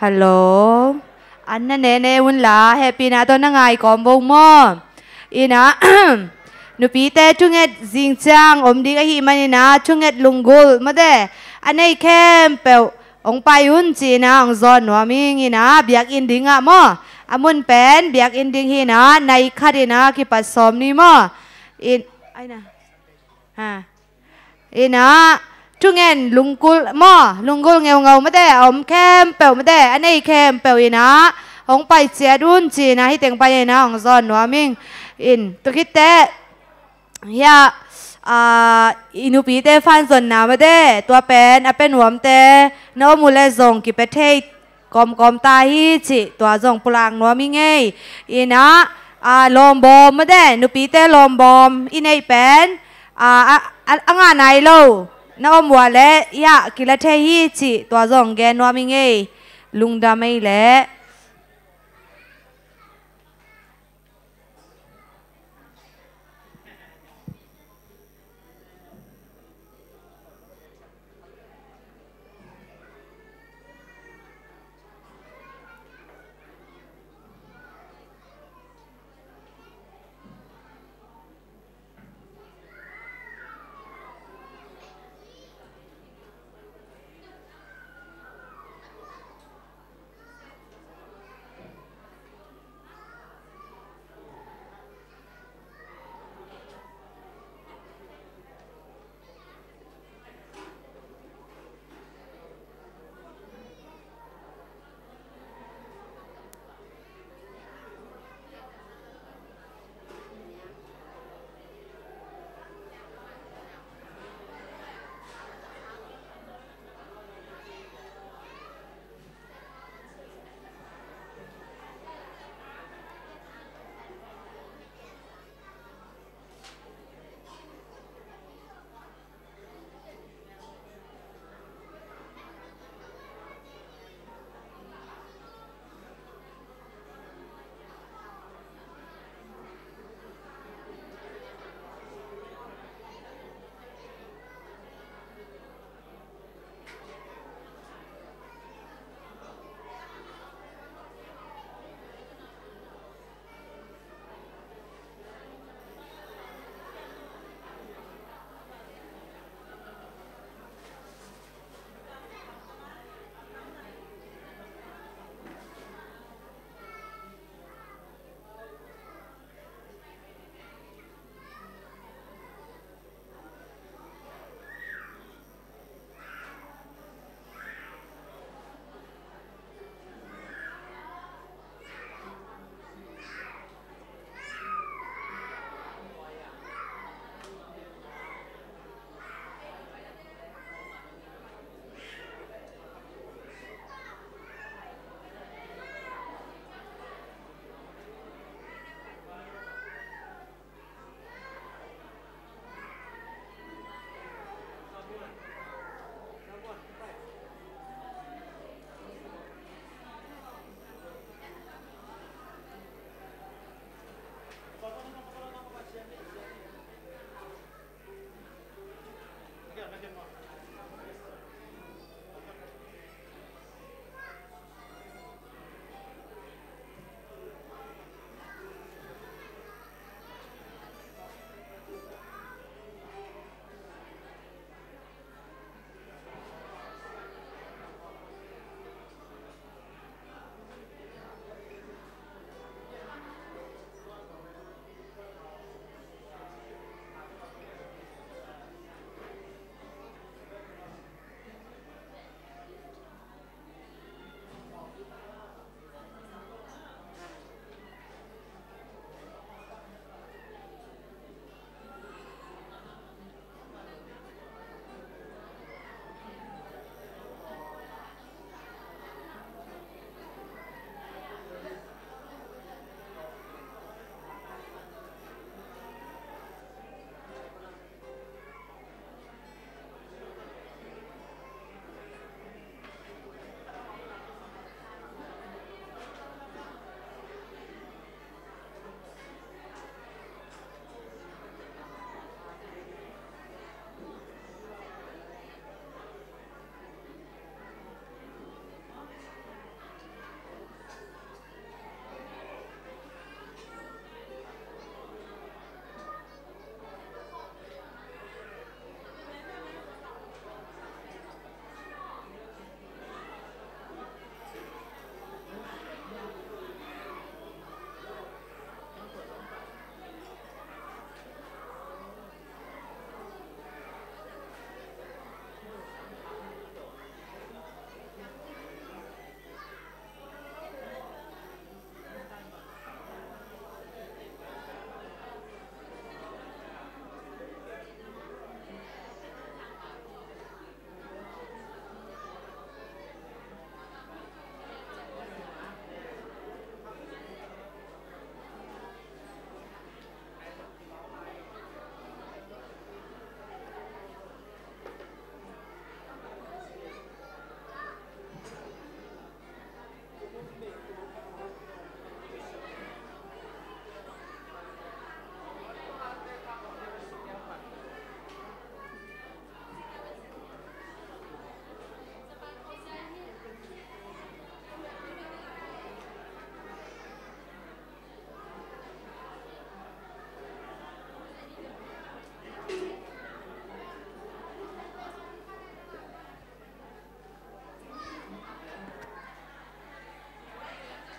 ฮัลโหลอันนั้นเนวุ่นละแฮปปี้นะตอนนั่งไงก่อนบ่งมออีนะ นุปีเตจุงเอ็ดจิงจังอมดีกะฮิมันนะจุงเอ็ดลุงกุลมาเดอันนี้แค่เปลองไปหุ่นจีนะองซอนว่ามิงนะเบียกอินดิ้งอะมออามุนเป็นเบียกอินดิ้งฮีนะในคดีนะคิปัสสมนี่มออินไอ้นะฮะอินะจุงเอ็นลุงกุลมอลุงกุลเงามาเดอมแค่เปลมาเดอันนี้แค่เปลอีนะองไปเจียดุนจีนะที่เต็งไปนะองซอนว่ามิงอินตุกิเตยาอินุปีเตฟันส่วนหนามาเด้ตัวเป็นหัวมเตนอมูเลซงกิเปเทกอมตาฮิจิตัวซงปลางนัวมิเงยอินะลอมบอมมาเด้นุปีเตลอมบอมอินไอเป็นงานไหนโลนอมวัวเละยากิเลเทฮิจิตัวซงแกนัวมิเงยลุงดาไม่เละ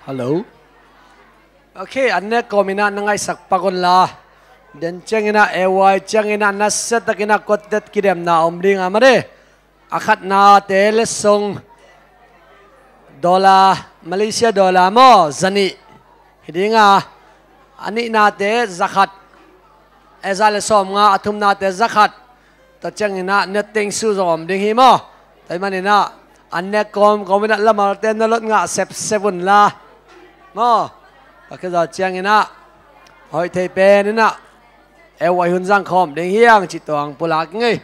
Hello. Okay, anne komina nangai sakpakon la. Den chengina ewai chengina naset takina kotet kidem na omding amade. Akhat na tel song dola Malaysia dola mo zani. Hidinga ani na te zakat. Ezale som nga atum na te zakat. Ta chengina netting su zom ding hi mo. Tai manina anne komina lamar ten na lot nga sep 7 la. Mo. Cái giờ chiang ina hỏi thầy pe nên nè em quay hun giang khom đến hiang chỉ toàn bù lạc ngay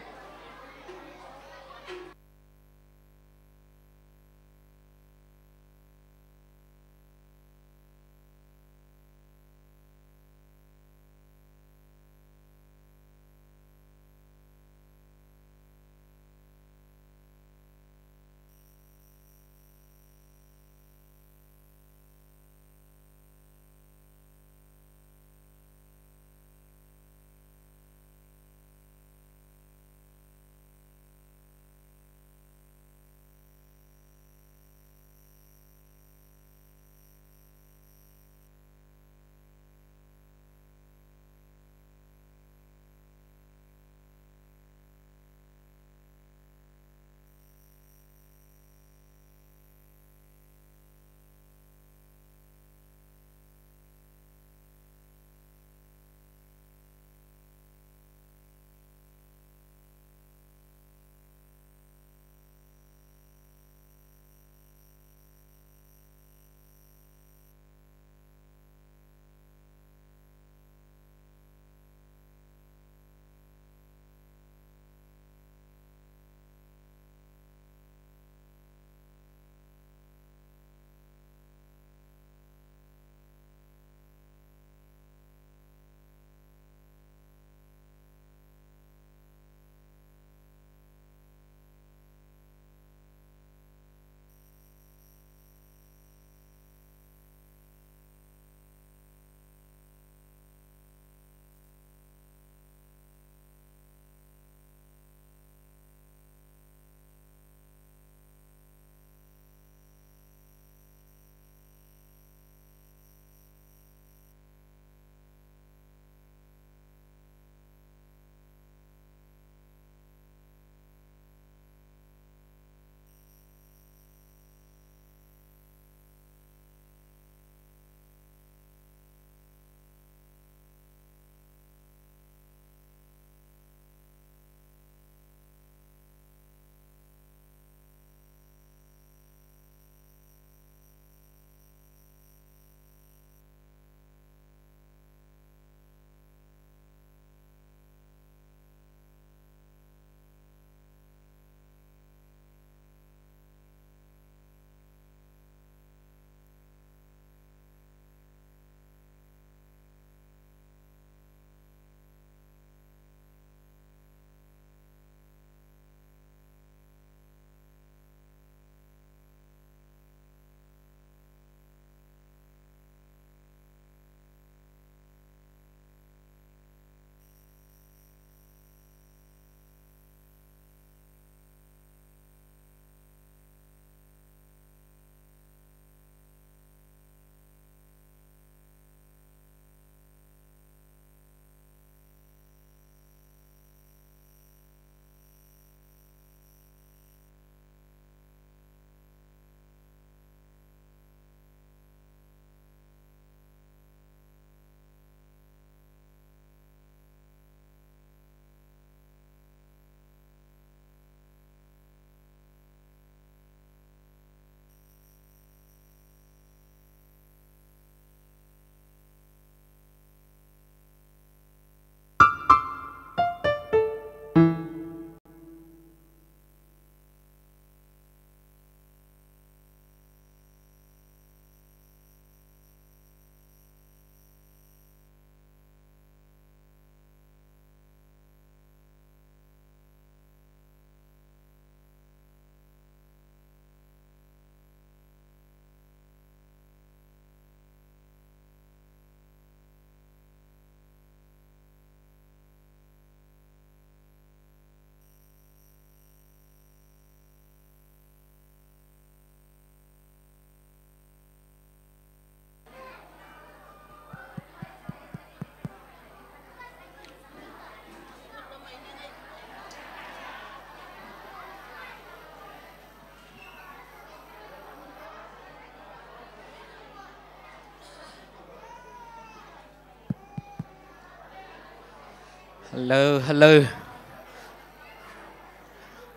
hello hello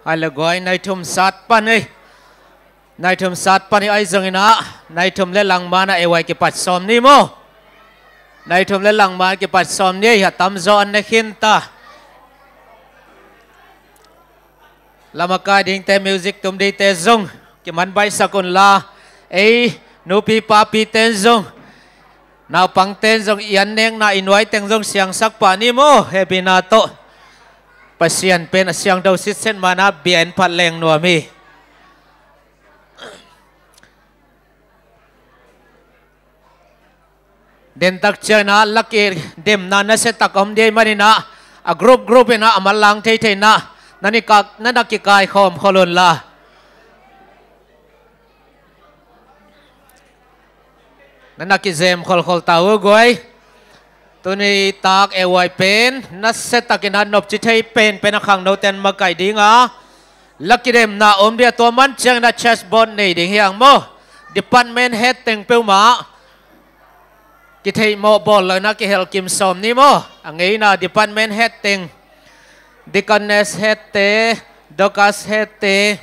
ai là gọi này thum sát pan ấy này thum sát pan ấy ai dừng na này thum lên lăng ma na ai quay cái bát xóm ní mo này thum lên lăng ma cái bát xóm ní hả tam do anh này khiến ta lama ka ding te music tum di te zong cái man bay sa kon la ấy nu pi pa pi ten zong nào pang ten zong ian neng na inwai teng zong siang sak pa ni mo happy na to pasian pen siang dau sit sen mana bien phat leng no mi den tak chana laki dem na na se tak om de manina a group ina amalang thei thei na nani ka nana ki kai khom kholon la nana ki zem khol tau goi tuni tak ewai pen na se takina nop chi thei pen akhang no ten ma kai dinga lucky dem na om dia to man chang na chessboard nei ding hiang mo department head teng peu ma ki thei mo ball la na ki hel kim som ni mo angai na department head teng deaconess head te dokas head te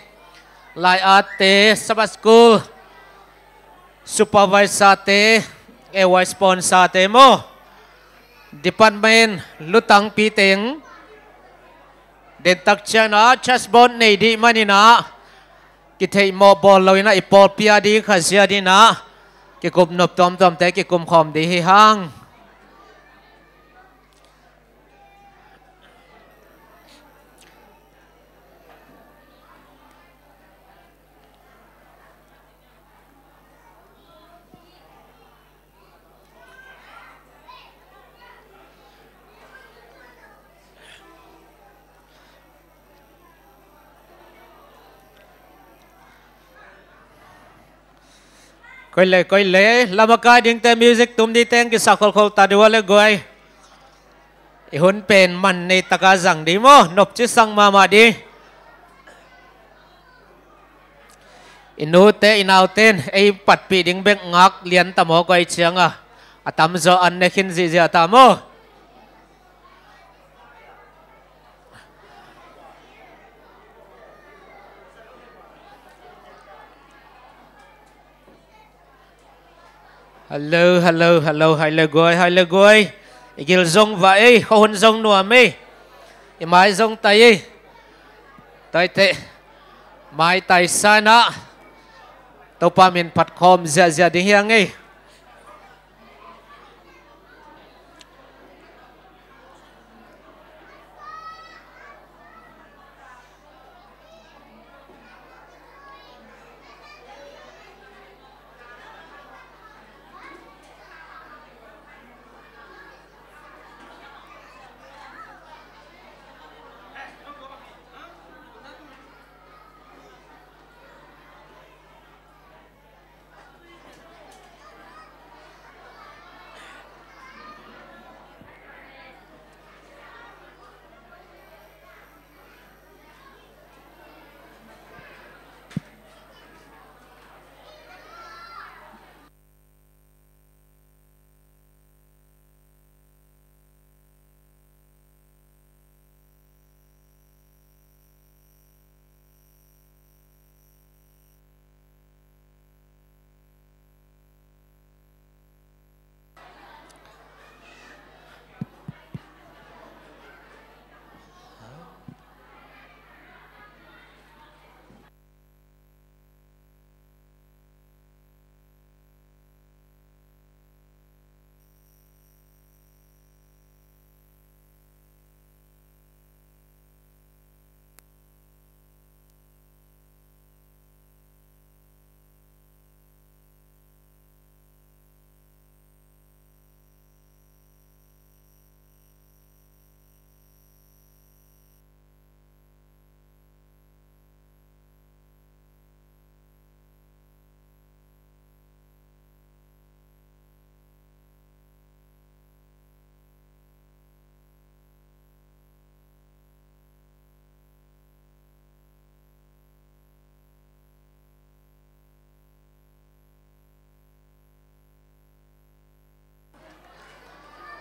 lai at te sabbath school supervisor te ewai sponsor te mo department lutang piteng den tak chana chessboard nei di manina ki thei mo ball loina ipol pia di khazia di na ki kum nop tom te ki kum khom di hi hang coi lệ làm cái tiếng te music tum đi tên cái sắc khol ta đua le gọi hun pen man này ta cả rằng đi mo nộp chứ sang mà đi inu te inau ten ai pat pi ding bek ngak lian ta mo coi chiang à tam zo an ne khin gì ta mo hello hai le goi igil zong vai khon zong nuam mi mai zong tai tai te mai tai sana to pa min phat khom zia ding hiang ei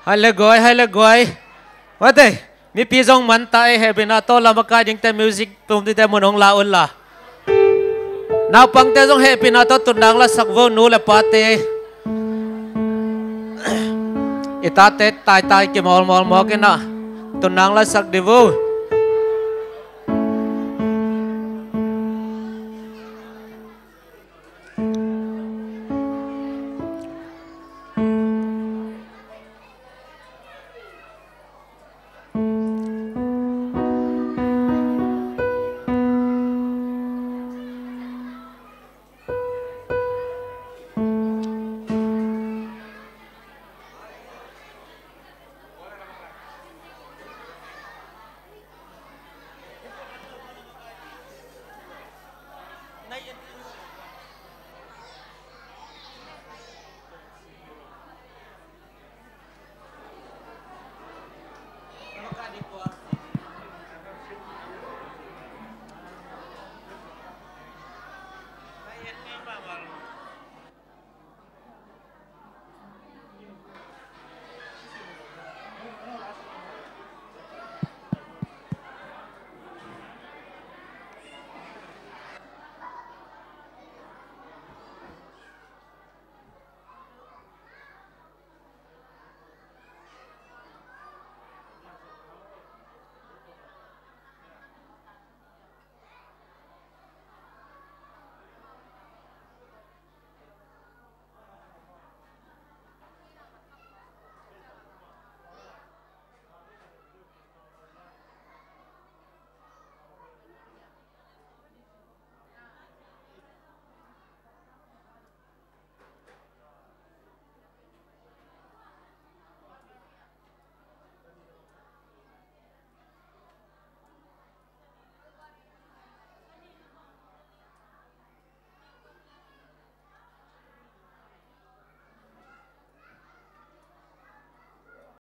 hai le goi what đây มีปีจงมันตายเฮบินาโตลามากายดิงแต่มิวสิกปุ่มที่แต่มุนองลาอุลละนาปังแต่จงเฮบินาโตตุนดังละสักวนูละปาเตอิตาเตตายตายกิมอลมอลมอกินะตุนดังละสักดิวู